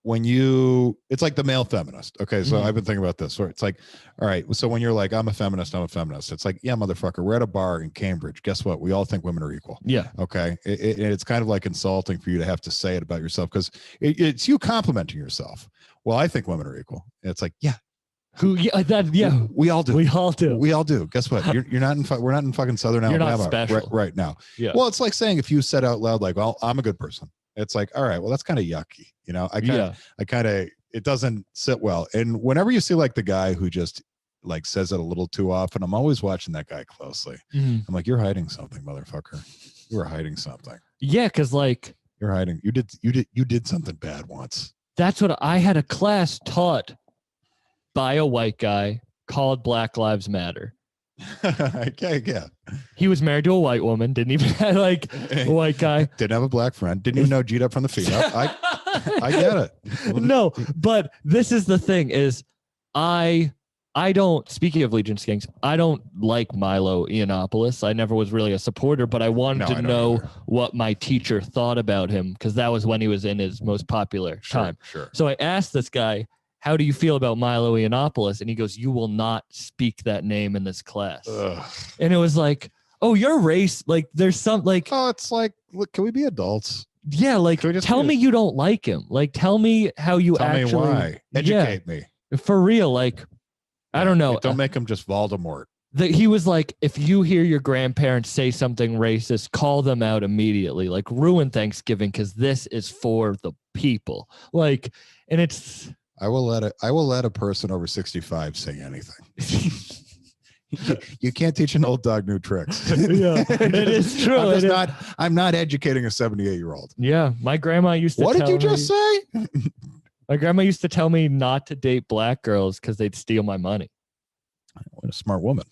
when it's like the male feminist. Okay, so I've been thinking about this. It's like, all right, so when you're like, I'm a feminist. It's like, yeah, motherfucker, we're at a bar in Cambridge. Guess what? We all think women are equal. Yeah. Okay. It's kind of like insulting for you to have to say it about yourself because it's you complimenting yourself. Well, I think women are equal. And it's like, yeah. We all do. We all do. We all do. Guess what? You're not in. We're not in fucking Southern Alabama right now. Yeah. Well, it's like saying if you said out loud like, "Well, I'm a good person." It's like, all right, well, that's kind of yucky. You know, I kind of, it doesn't sit well. And whenever you see like the guy who just like says it a little too often, I'm always watching that guy closely. I'm like, you're hiding something, motherfucker. You are hiding something. Yeah, because like you're hiding. You did something bad once. That's what I had a class taught by a white guy called Black Lives Matter. Okay, yeah. He was married to a white woman, didn't even have like a white guy. Didn't have a black friend, didn't even know G'd up from the feet up. I get it. No, but this is the thing is I don't, speaking of Legion Skanks, I don't like Milo Yiannopoulos. I never was really a supporter, but I wanted to know what my teacher thought about him because that was when he was in his most popular time. Sure. So I asked this guy, how do you feel about Milo Yiannopoulos? And he goes, you will not speak that name in this class. Ugh. And it was like, oh, you're race. Like there's some like, oh, it's like, look, can we be adults? Yeah. Like tell me you don't like him. Like, tell me how you actually. Tell me why. Educate me. For real. Like, I don't know. Don't make him just Voldemort. He was like, if you hear your grandparents say something racist, call them out immediately. Like ruin Thanksgiving. Cause this is for the people. Like, and it's, I will let a person over 65 say anything. You can't teach an old dog new tricks. Yeah, it is true. I'm not educating a 78-year-old. Yeah, my grandma used to. What did you just say? My grandma used to tell me not to date black girls because they'd steal my money. What a smart woman.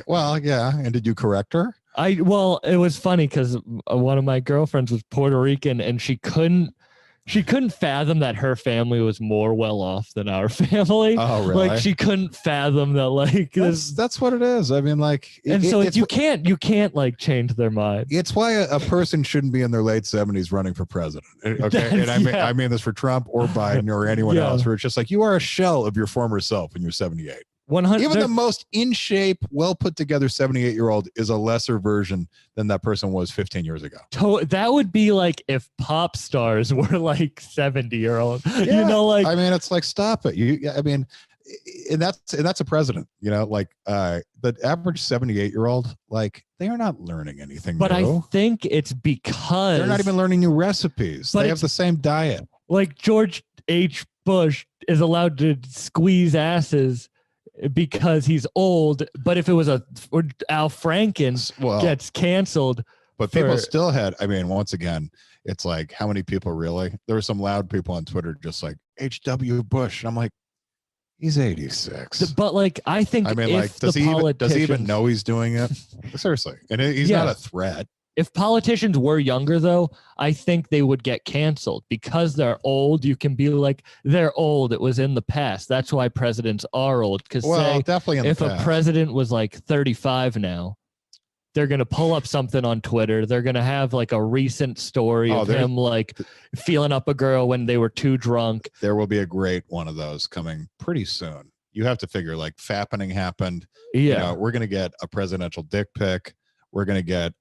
Well, yeah. And did you correct her? Well, it was funny because one of my girlfriends was Puerto Rican and she couldn't fathom that her family was more well off than our family. Oh, really? Like she couldn't fathom that. Like that's what it is. I mean, like, you can't like change their mind. It's why a person shouldn't be in their late 70s running for president. Okay, and I mean this for Trump or Biden or anyone else. Where it's just like you are a shell of your former self when you're 78. 100. Even the most in shape, well put together 78-year-old is a lesser version than that person was 15 years ago. That would be like if pop stars were like 70-year-old. Yeah. You know, like I mean, it's like stop it. I mean, and that's a president. You know, like the average 78-year-old, like they are not learning anything. But new. I think it's because they're not even learning new recipes. They have the same diet. Like George H. Bush is allowed to squeeze asses because he's old, but if it was Al Franken gets canceled. But people still had, I mean, once again, it's like, how many people really? There were some loud people on Twitter just like, H.W. Bush. And I'm like, he's 86. But like, I think, I mean, like, does he even know he's doing it? Seriously. And he's not a threat. If politicians were younger, though, I think they would get canceled because they're old. You can be like, they're old. It was in the past. That's why presidents are old. Because definitely if a president was like 35 now, they're going to pull up something on Twitter. They're going to have like a recent story of him like feeling up a girl when they were too drunk. There will be a great one of those coming pretty soon. You have to figure like fappening happened. Yeah. You know, we're going to get a presidential dick pic. We're going to get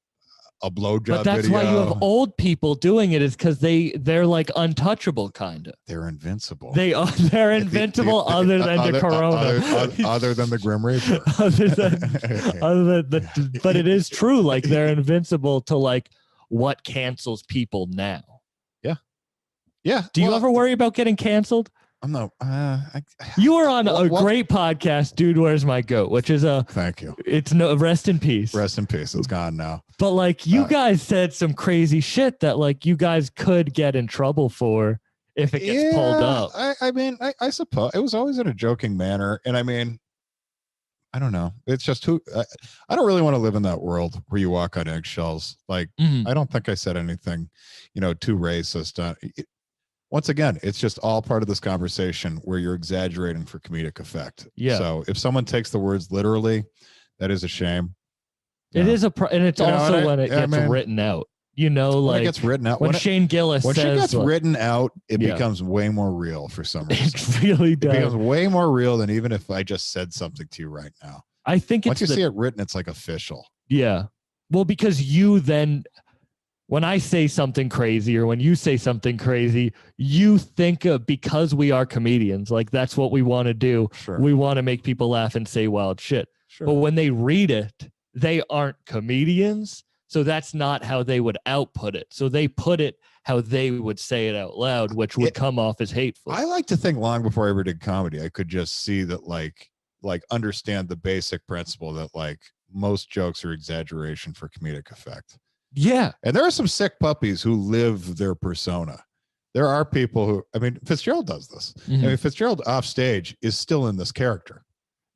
a blowjob. But that's why you have old people doing it, is because they're like untouchable, kind of. They're invincible. They're invincible other than the corona, other than the Grim Reaper. But it is true. Like they're invincible to like what cancels people now. Yeah. Do you ever worry about getting canceled? I'm not. You were on a great podcast, Dude, Where's My Goat? Which is thank you. It's rest in peace. Rest in peace. It's gone now. But like you guys said some crazy shit that like you guys could get in trouble for if it gets pulled up. I mean, I suppose it was always in a joking manner, and I mean, I don't know. It's just I don't really want to live in that world where you walk on eggshells. Like, I don't think I said anything, too racist. Once again, it's just all part of this conversation where you're exaggerating for comedic effect. Yeah. So if someone takes the words literally, that is a shame. It is and it's also when it gets written out. When it gets written out. When Shane Gillis when says, she gets written out, it becomes way more real for some reason. It really does. It becomes way more real than even if I just said something to you right now. I think once you see it written, it's like official. Yeah. Well, because you then, when I say something crazy or when you say something crazy, you think because we are comedians, like that's what we want to do. Sure. We want to make people laugh and say wild shit. Sure. But when they read it, they aren't comedians. So that's not how they would output it. So they put it how they would say it out loud, which would come off as hateful. I like to think long before I ever did comedy, I could just see that like understand the basic principle that like most jokes are exaggeration for comedic effect. Yeah. And there are some sick puppies who live their persona. There are people who, Fitzgerald does this. Fitzgerald off stage is still in this character.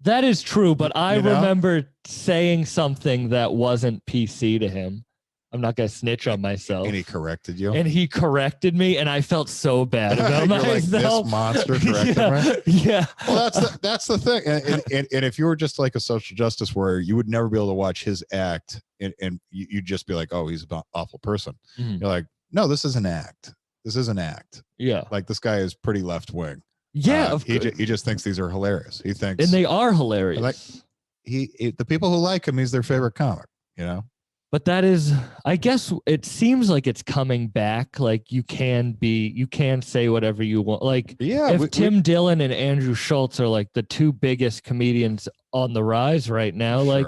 That is true, but I remember saying something that wasn't PC to him. I'm not going to snitch on myself. And he corrected you? And he corrected me, and I felt so bad about myself. Like, this monster corrected me? Yeah. Well, that's the thing. And if you were just like a social justice warrior, you would never be able to watch his act, and you'd just be like, oh, he's an awful person. You're like, no, this is an act. This is an act. Yeah. Like, this guy is pretty left-wing. Yeah. He just thinks these are hilarious. He thinks. And they are hilarious. Like, the people who like him, he's their favorite comic, But that is, I guess it seems like it's coming back. Like you can say whatever you want. Like if Tim Dillon and Andrew Schultz are like the two biggest comedians on the rise right now, like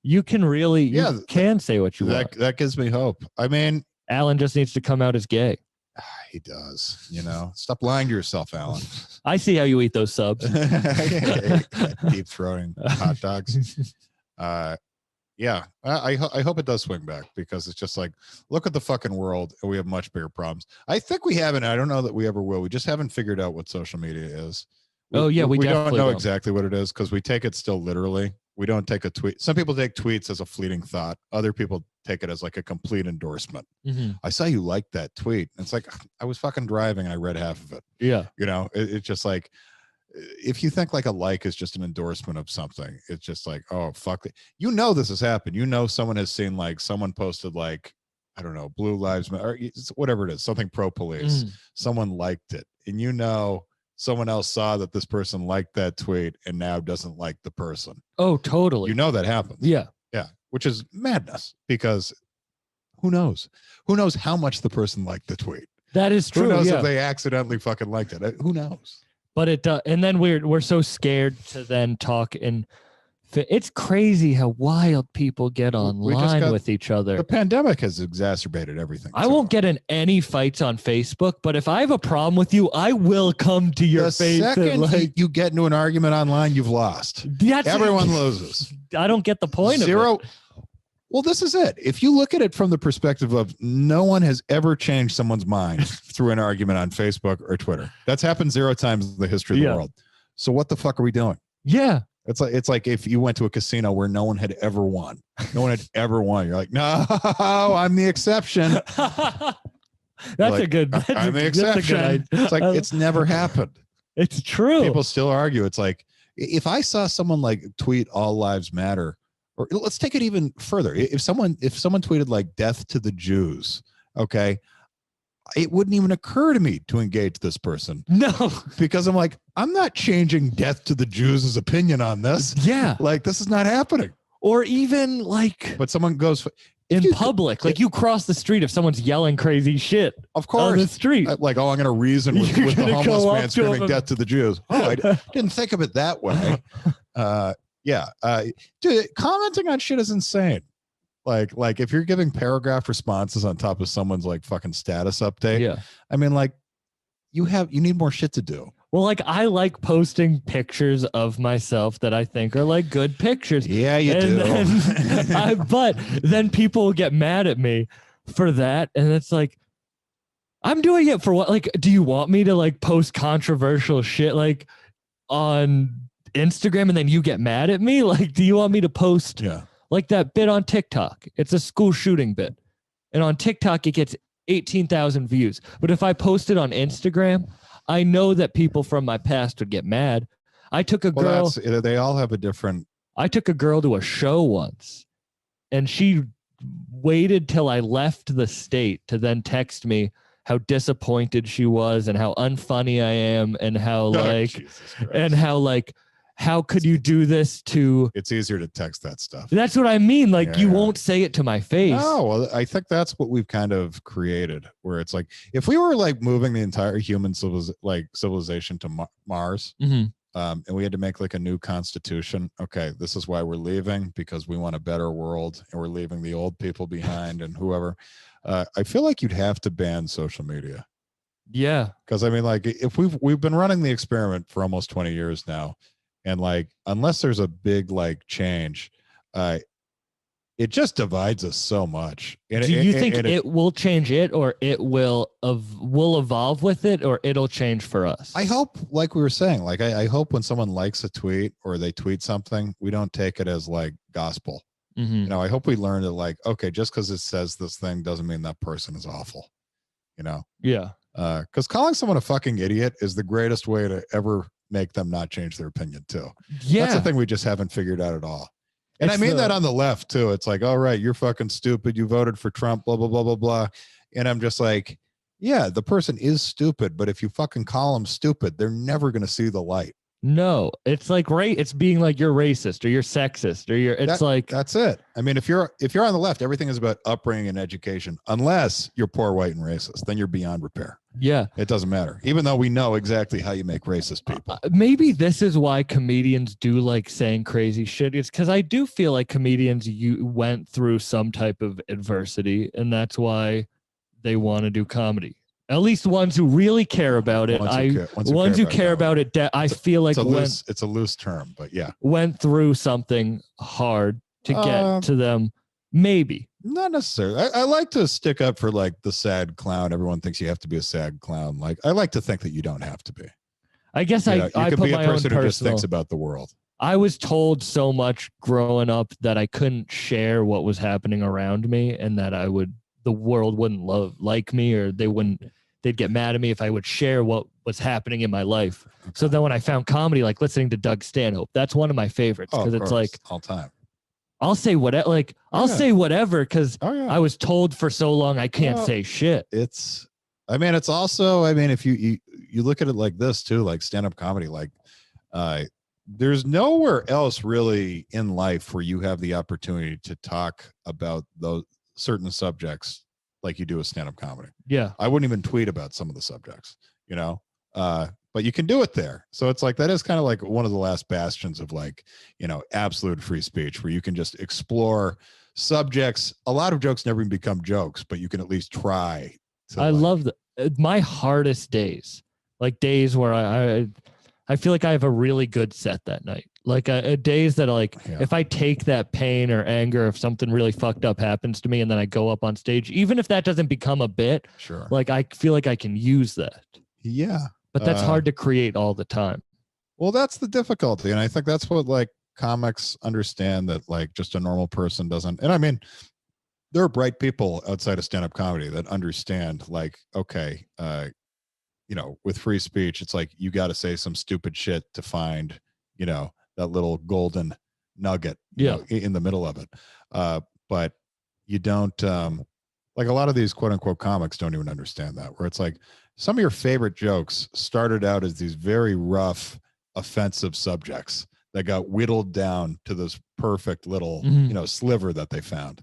you can really, you can say what you want. That gives me hope. Alan just needs to come out as gay. He does, Stop lying to yourself, Alan. I see how you eat those subs. Deep throating hot dogs. Yeah, I hope it does swing back because it's just like, look at the fucking world and we have much bigger problems. I think we haven't. I don't know that we ever will. We just haven't figured out what social media is. We don't know exactly what it is because we take it still literally. We don't take a tweet. Some people take tweets as a fleeting thought. Other people take it as like a complete endorsement. I saw you like that tweet. And it's like, I was fucking driving and I read half of it. Yeah. It's just like, if you think like a like is just an endorsement of something, it's just like, oh, fuck it. This has happened. Someone has seen like someone posted like, I don't know, Blue Lives Matter, or whatever it is, something pro police. Someone liked it. And someone else saw that this person liked that tweet and now doesn't like the person. Oh, totally. That happens. Yeah. Yeah. Which is madness because who knows? Who knows how much the person liked the tweet? That is true. Who knows if they accidentally fucking liked it? Who knows? But it does. And then we're so scared to then talk and it's crazy how wild people get online with each other. The pandemic has exacerbated everything. I won't get in any fights on Facebook, but if I have a problem with you, I will come to your face. The second you get into an argument online, you've lost. Everyone loses. I don't get the point of it. Well, this is it. If you look at it from the perspective of no one has ever changed someone's mind through an argument on Facebook or Twitter. That's happened 0 times in the history of the world. So what the fuck are we doing? Yeah. It's like if you went to a casino where no one had ever won. No one had ever won. You're like, no, I'm the exception. I'm the exception. It's like it's never happened. It's true. People still argue. It's like if I saw someone like tweet all lives matter, or let's take it even further. If someone tweeted like death to the Jews, okay, it wouldn't even occur to me to engage this person. No, because I'm like, I'm not changing death to the Jews' opinion on this. Yeah. Like this is not happening. Or even like, but someone goes in public, like you cross the street if someone's yelling crazy shit. Of course. On the street. Like, oh, I'm going to reason with the homeless man screaming death to the Jews. Oh, I didn't think of it that way. Yeah. Dude, commenting on shit is insane. Like if you're giving paragraph responses on top of someone's like fucking status update, like you need more shit to do. Well, like I like posting pictures of myself that I think are like good pictures. Yeah, you do. But then people get mad at me for that. And it's like, I'm doing it for what? Like, do you want me to like post controversial shit like on Instagram and then you get mad at me? Like, do you want me to post like that bit on TikTok? It's a school shooting bit. And on TikTok, it gets 18,000 views. But if I post it on Instagram, I know that people from my past would get mad. I took a girl. They all have a different. I took a girl to a show once, and she waited till I left the state to then text me how disappointed she was and how unfunny I am and how how could you do this to. It's easier to text that stuff. That's what I mean. Like you won't say it to my face. No, well, I think that's what we've kind of created, where it's like if we were like moving the entire human civilization to Mars. Mm-hmm. And we had to make like a new constitution. Okay, this is why we're leaving, because we want a better world and we're leaving the old people behind and whoever. I feel like you'd have to ban social media. Yeah. Because I mean, like if we've been running the experiment for almost 20 years now, and like unless there's a big like change, it just divides us so much. And do you think it will change it, or it will evolve with it, or it'll change for us? I hope, like we were saying, like I hope when someone likes a tweet or they tweet something, we don't take it as like gospel. Mm-hmm. You know, I hope we learn that like, okay, just because it says this thing doesn't mean that person is awful. You know? Yeah. Because calling someone a fucking idiot is the greatest way to ever make them not change their opinion too. Yeah. That's the thing we just haven't figured out at all. And I mean that on the left too. It's like, all right, you're fucking stupid. You voted for Trump, blah, blah, blah, blah, blah. And I'm just like, yeah, the person is stupid, but if you fucking call them stupid, they're never going to see the light. No, it's like it's being like you're racist or you're sexist or that's it. I mean, if you're on the left, everything is about upbringing and education, unless you're poor, white, and racist, then you're beyond repair. Yeah. It doesn't matter. Even though we know exactly how you make racist people. Maybe this is why comedians do like saying crazy shit. It's because I do feel like comedians went through some type of adversity, and that's why they want to do comedy. At least ones who really care about it. Ones who care about it. I feel like it's a loose term, but yeah. Went through something hard to get to them. Maybe. Not necessarily. I like to stick up for like the sad clown. Everyone thinks you have to be a sad clown. Like I like to think that you don't have to be. I guess you I could put be a my person own who just thinks about the world. I was told so much growing up that I couldn't share what was happening around me, and that the world wouldn't like me, or they'd get mad at me if I would share what was happening in my life. Okay. So then when I found comedy, like listening to Doug Stanhope, that's one of my favorites, because it's like all time. I'll say whatever, like I'll say whatever, because I was told for so long I can't say shit. It's also, if you look at it like this too, like stand-up comedy, like there's nowhere else really in life where you have the opportunity to talk about those certain subjects like you do with stand-up comedy. Yeah. I wouldn't even tweet about some of the subjects, you know, but you can do it there. So it's like, that is kind of like one of the last bastions of like, you know, absolute free speech, where you can just explore subjects. A lot of jokes never even become jokes, but you can at least try to. I love my hardest days, like days where I feel like I have a really good set that night. Like days that if I take that pain or anger, if something really fucked up happens to me and then I go up on stage, even if that doesn't become a bit, sure. Like I feel like I can use that. Yeah. But that's hard to create all the time. Well, that's the difficulty. And I think that's what like comics understand, that like just a normal person doesn't. And I mean, there are bright people outside of stand-up comedy that understand like, okay, you know, with free speech, it's like, you got to say some stupid shit to find, you know, that little golden nugget in the middle of it. But you don't, like a lot of these quote unquote comics don't even understand that, where it's like some of your favorite jokes started out as these very rough, offensive subjects that got whittled down to this perfect little, you know, sliver that they found.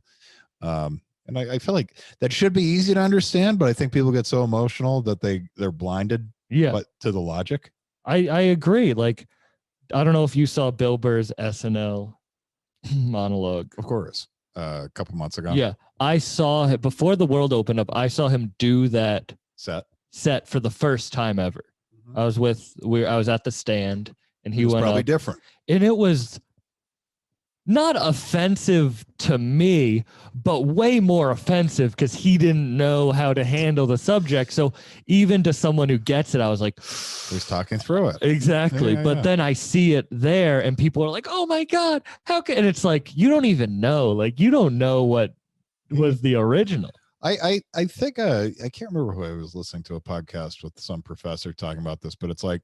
And I feel like that should be easy to understand, but I think people get so emotional that they're blinded but to the logic. I agree. Like, I don't know if you saw Bill Burr's SNL monologue. Of course. A couple months ago. Yeah. I saw him before the world opened up. I saw him do that set for the first time ever. Mm-hmm. I was at the stand, and he went probably up, different. And it was not offensive to me, but way more offensive because he didn't know how to handle the subject. So even to someone who gets it, I was like, he's talking through it. Exactly. But then I see it there and people are like, oh my God, how can, and it's like, you don't even know, like, you don't know what was the original. I think I can't remember who I was listening to a podcast with some professor talking about this, but it's like,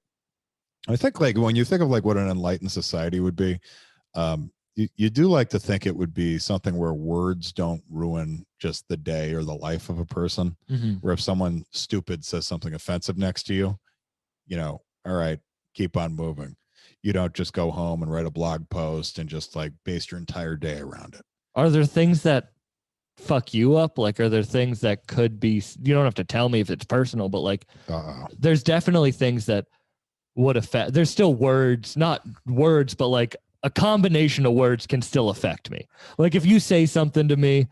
I think like when you think of like what an enlightened society would be, you do like to think it would be something where words don't ruin just the day or the life of a person. Where if someone stupid says something offensive next to you, you know, all right, keep on moving. You don't just go home and write a blog post and just like base your entire day around it. Are there things that fuck you up? Like, are there things that could be, you don't have to tell me if it's personal, but like, there's definitely things that would affect, there's still words, not words, but like a combination of words can still affect me. Like if you say something to me,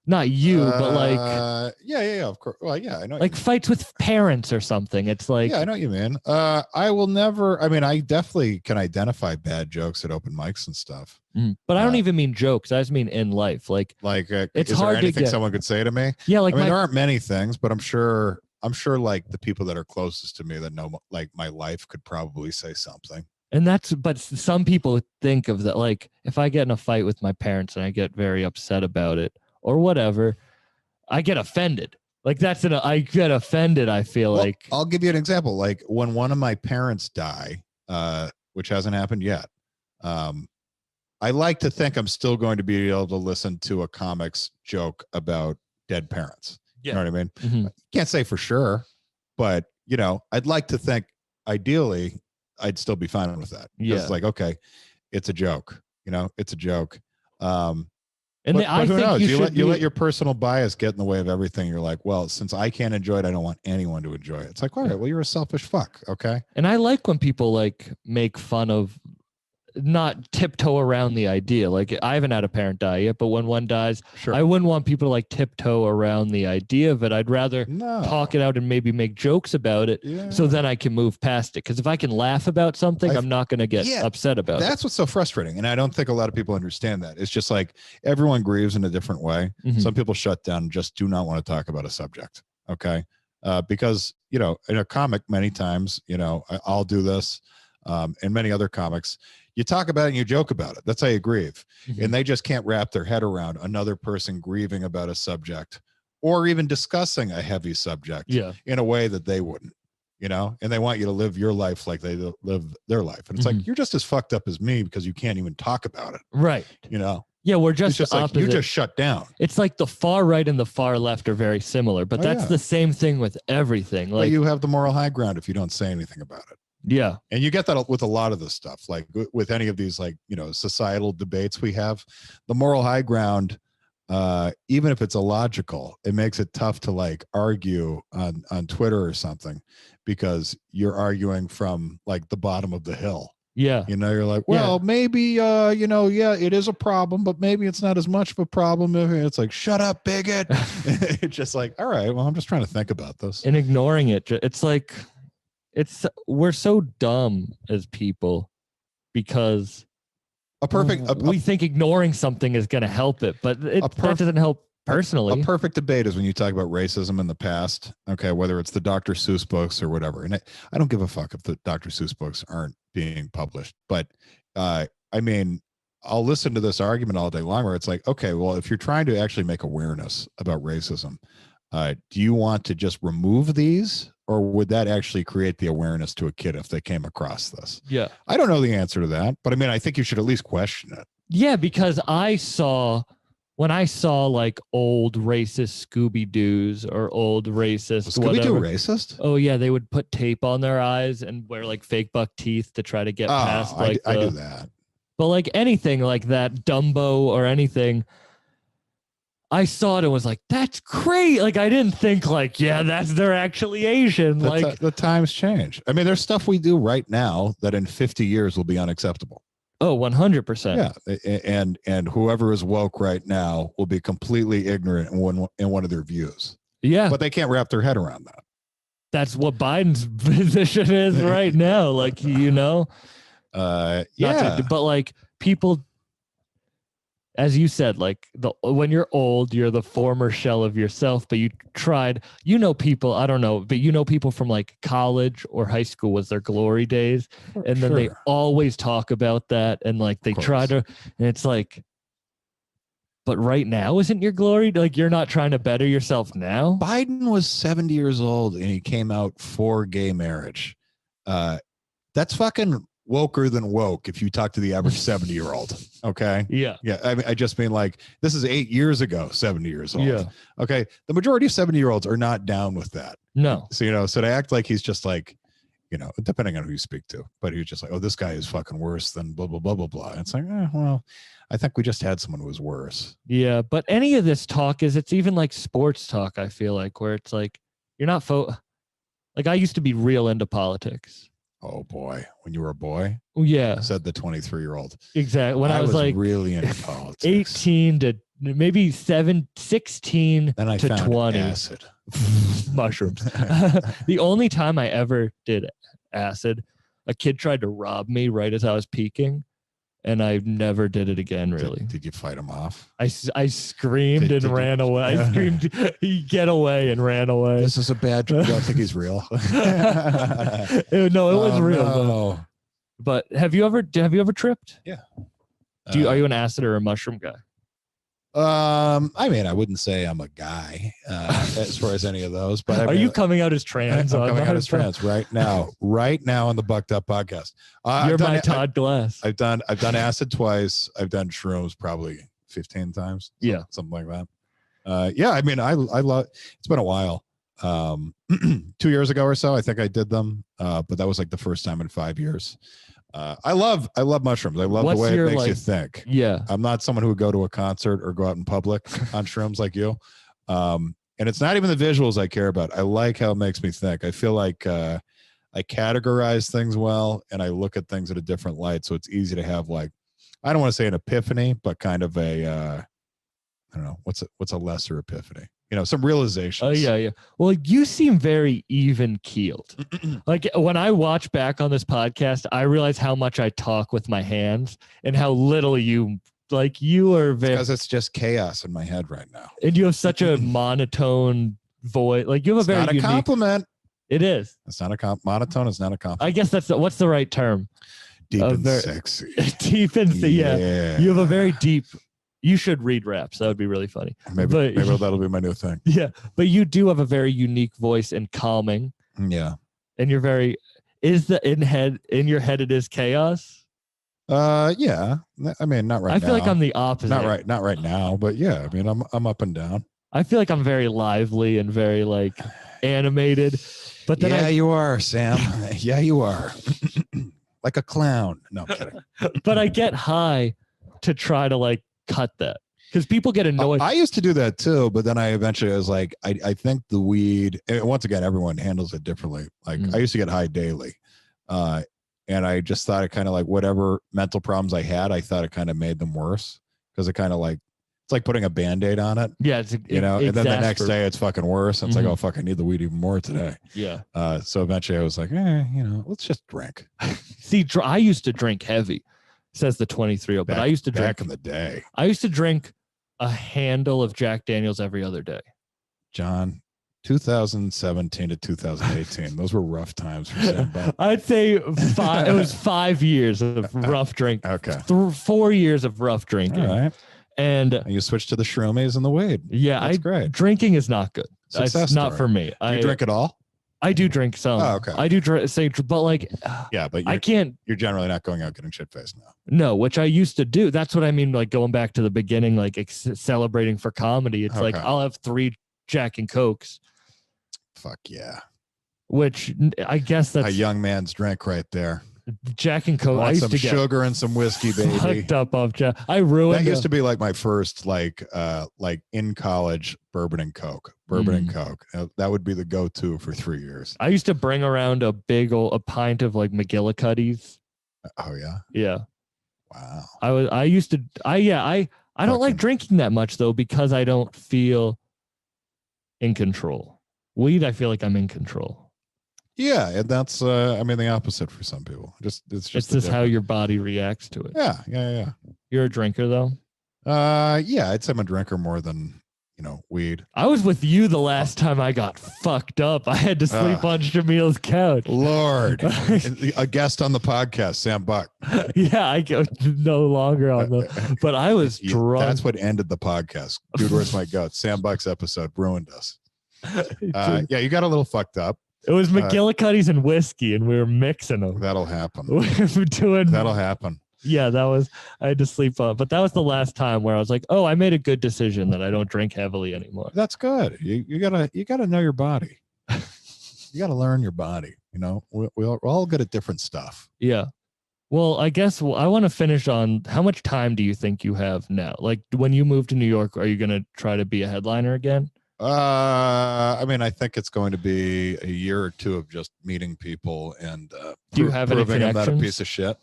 not you, but like, yeah, of course. Well, yeah, I know. Like fights with parents or something. It's like, yeah, I know what you mean. I will never, I mean, I definitely can identify bad jokes at open mics and stuff. But I don't even mean jokes. I just mean in life. Like it's is hard there anything to get, someone could say to me? Yeah. Like I mean, there aren't many things, but I'm sure like the people that are closest to me that know like my life could probably say something. And that's, but some people think of that. Like if I get in a fight with my parents and I get very upset about it or whatever, I get offended. Like I get offended. I feel like I'll give you an example. Like when one of my parents die, which hasn't happened yet. I like to think I'm still going to be able to listen to a comic's joke about dead parents. You know what I mean? Can't say for sure, but you know, I'd like to think ideally I'd still be fine with that. Yeah. It's like, okay, it's a joke, you know, it's a joke. And but I think you let your personal bias get in the way of everything. You're like, well, since I can't enjoy it, I don't want anyone to enjoy it. It's like, all right, well, you're a selfish fuck. Okay. And I like when people like make fun of, not tiptoe around the idea. Like I haven't had a parent die yet, but when one dies, I wouldn't want people to like tiptoe around the idea of it. I'd rather talk it out and maybe make jokes about it. Yeah. So then I can move past it. Cause if I can laugh about something, I'm not going to get upset about it. That's what's so frustrating. And I don't think a lot of people understand that. It's just like everyone grieves in a different way. Some people shut down and just do not want to talk about a subject. Okay. Because, you know, in a comic, many times, you know, I'll do this, and many other comics, you talk about it and you joke about it. That's how you grieve. And they just can't wrap their head around another person grieving about a subject or even discussing a heavy subject in a way that they wouldn't, you know, and they want you to live your life like they live their life. And it's like, you're just as fucked up as me because you can't even talk about it. Right. You know? Yeah, we're just like you just shut down. It's like the far right and the far left are very similar, but that's the same thing with everything. Like you have the moral high ground if you don't say anything about it. Yeah. And you get that with a lot of this stuff, like with any of these, like, you know, societal debates we have, the moral high ground, even if it's illogical, it makes it tough to like argue on Twitter or something because you're arguing from like the bottom of the hill. Yeah. You know, you're like, well, maybe, you know, it is a problem, but maybe it's not as much of a problem. It's like, shut up, bigot. It's just like, all right, well, I'm just trying to think about this. And ignoring it. It's like, we're so dumb as people because we think ignoring something is going to help it, but that doesn't help personally. A perfect debate is when you talk about racism in the past, okay, whether it's the Dr. Seuss books or whatever. And I don't give a fuck if the Dr. Seuss books aren't being published, but I mean, I'll listen to this argument all day long where it's like, okay, well, if you're trying to actually make awareness about racism, do you want to just remove these? Or would that actually create the awareness to a kid if they came across this? Yeah. I don't know the answer to that, but I mean, I think you should at least question it. Yeah, because when I saw like old racist Scooby-Doos or old racist Scooby-Doo racist? Oh yeah, they would put tape on their eyes and wear like fake buck teeth to try to get past like I do that. But like anything like that, Dumbo or anything, I saw it and was like, that's great. Like, I didn't think like, yeah, they're actually Asian. Like the times change. I mean, there's stuff we do right now that in 50 years will be unacceptable. Oh, 100%. Yeah. And whoever is woke right now will be completely ignorant in one of their views. Yeah. But they can't wrap their head around that. That's what Biden's position is right now. Like, you know, but like people, as you said, like when you're old, you're the former shell of yourself, but you tried, people, I don't know, but people from like college or high school was their glory days. And then they always talk about that. And like, they try to, and it's like, but right now isn't your glory? Like, you're not trying to better yourself now. Biden was 70 years old and he came out for gay marriage. That's fucking woker than woke if you talk to the average 70-year-old. Okay. Yeah. I just mean, like, this is 8 years ago, 70 years old. Yeah. Okay. The majority of 70-year-olds are not down with that. No. So, so to act like he's just like, depending on who you speak to, but he was just like, oh, this guy is fucking worse than blah, blah, blah, blah, blah. And it's like, well, I think we just had someone who was worse. Yeah. But any of this talk it's even like sports talk, I feel like, where it's like, you're not like, I used to be real into politics. Oh boy, when you were a boy? Yeah. Said the 23-year-old. Exactly. When I was like really into politics. 18 to maybe 16 then I to found 20. Acid. Mushrooms. The only time I ever did acid, a kid tried to rob me right as I was peaking. And I never did it again, really. Did you fight him off? I screamed and ran away. I screamed, get away, and ran away. This is a bad trip. You don't think he's real? No, it was real. No. But have you ever tripped? Yeah. Are you an acid or a mushroom guy? I mean, I wouldn't say I'm a guy as far as any of those, but are you coming out as trans? I'm coming out as trans right now on the Bucked Up podcast. You're my Todd Glass. I've done acid twice. I've done shrooms probably 15 times. Something like that. Yeah. I mean, I love, it's been a while. 2 years ago or so, I think I did them. But that was like the first time in 5 years. I love mushrooms. I love the way it makes you think. Yeah. I'm not someone who would go to a concert or go out in public on shrooms like you. And it's not even the visuals I care about. I like how it makes me think. I feel like I categorize things well and I look at things at a different light. So it's easy to have, like, I don't want to say an epiphany, but kind of a, I don't know, what's a lesser epiphany? Some realizations. Oh, yeah. Well, you seem very even keeled. Like, when I watch back on this podcast, I realize how much I talk with my hands and how little you are very. Because it's just chaos in my head right now. And you have such a monotone voice. Like, you have a very not a compliment. It is. It's not a monotone. It's not a compliment. I guess what's the right term? Deep and sexy. Deep and yeah. You have a very deep. You should read raps. That would be really funny. Maybe that'll be my new thing. Yeah. But you do have a very unique voice and calming. Yeah. And you're very, in your head it is chaos? Yeah. I mean, not right now. I feel like I'm the opposite. Not right now, but yeah, I mean, I'm up and down. I feel like I'm very lively and very like animated. But then you are, Sam. Yeah, you are. Like a clown. No, I'm kidding. But I get high to try to like cut that because people get annoyed. I used to do that too, but then I eventually was like, I think the weed, and once again, everyone handles it differently. Like I used to get high daily. And I just thought it kind of like whatever mental problems I had, I thought it kind of made them worse because it kind of like, it's like putting a Band-Aid on it. Yeah. And then the next day it's fucking worse. And it's like, oh fuck, I need the weed even more today. Yeah. So eventually I was like, let's just drink. See, I used to drink heavy. Says the 23-year-old, but I used to drink back in the day. I used to drink a handle of Jack Daniels every other day. John, 2017 to 2018, those were rough times for Sam Bell. I'd say it was 5 years of rough drinking. Okay. 4 years of rough drinking. All right. And you switched to the shroomies and the weed. Yeah, that's great. Drinking is not good. It's not for me. Do you drink it all? I do drink some. Oh, okay. I do but like, yeah, but I can't. You're generally not going out getting shit faced now. No, which I used to do. That's what I mean. Like going back to the beginning, like celebrating for comedy. It's like I'll have 3 Jack and Cokes. Fuck yeah. Which I guess that's a young man's drink right there. Jack and Coke. I used some to get sugar and some whiskey, baby. Fucked up off Jack. I ruined. That used to be like my first, like in college, bourbon and Coke. And Coke. That would be the go-to for 3 years. I used to bring around a pint of like McGillicuddy's. Oh yeah. Yeah. Wow. I don't like drinking that much though because I don't feel in control. Weed, I feel like I'm in control. Yeah, and that's the opposite for some people. It's just how your body reacts to it. Yeah. You're a drinker though? Yeah, I'd say I'm a drinker more than, weed. I was with you the last time I got fucked up. I had to sleep on Shamil's couch. Lord. A guest on the podcast, Sam Buck. Yeah, I go no longer on the, but I was drunk. That's what ended the podcast. Dude, where's my goat? Sam Buck's episode ruined us. Yeah, you got a little fucked up. It was McGillicuddy's and whiskey, and we were mixing them. That'll happen. That'll happen. Yeah, I had to sleep on, but that was the last time where I was like, oh, I made a good decision that I don't drink heavily anymore. That's good. You gotta know your body. You gotta learn your body. We're all good at different stuff. Yeah. Well, I guess I want to finish on how much time do you think you have now? Like when you move to New York, are you going to try to be a headliner again? I mean, I think it's going to be a year or two of just meeting people and do you have any connections? I'm not a piece of shit.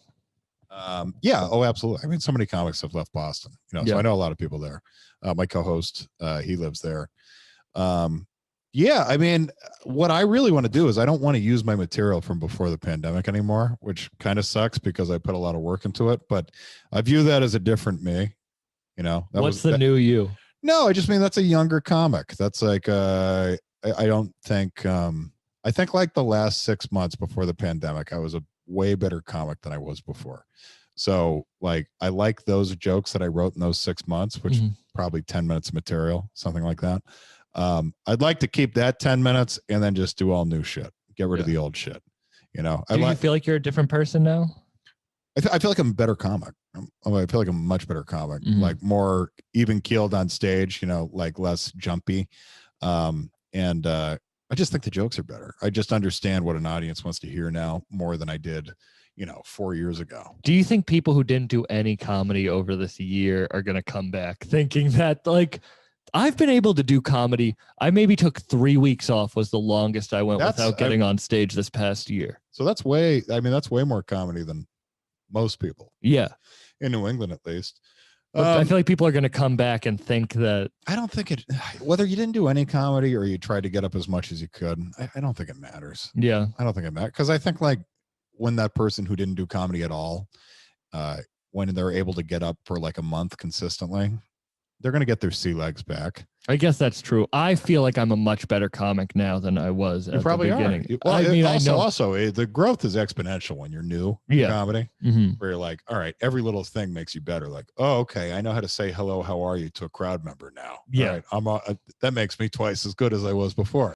Yeah. Oh, absolutely. I mean, so many comics have left Boston, so I know a lot of people there. My co-host, he lives there. Yeah. I mean, what I really want to do is I don't want to use my material from before the pandemic anymore, which kind of sucks because I put a lot of work into it, but I view that as a different me, What's the new you? No, I just mean that's a younger comic. That's like, I don't think, I think like the last 6 months before the pandemic, I was a way better comic than I was before. So like, I like those jokes that I wrote in those 6 months, which probably 10 minutes of material, something like that. I'd like to keep that 10 minutes and then just do all new shit, get rid of the old shit. Do you feel like you're a different person now? I feel like I'm a better comic. I feel like I'm a much better comic, like more even keeled on stage, like less jumpy. And I just think the jokes are better. I just understand what an audience wants to hear now more than I did, 4 years ago. Do you think people who didn't do any comedy over this year are going to come back thinking that like, I've been able to do comedy. I maybe took 3 weeks off was the longest I went without getting on stage this past year. So that's way more comedy than most people. Yeah. In New England, at least. I feel like people are going to come back and think that. I don't think whether you didn't do any comedy or you tried to get up as much as you could, I don't think it matters. Yeah. I don't think it matters. Because I think like when that person who didn't do comedy at all, when they're able to get up for like a month consistently, they're going to get their sea legs back. I guess that's true. I feel like I'm a much better comic now than I was at the beginning. Well, I know. Also, the growth is exponential when you're new in comedy, where you're like, all right, every little thing makes you better. Like, oh, okay, I know how to say hello, how are you to a crowd member now. Yeah. All right, that makes me twice as good as I was before.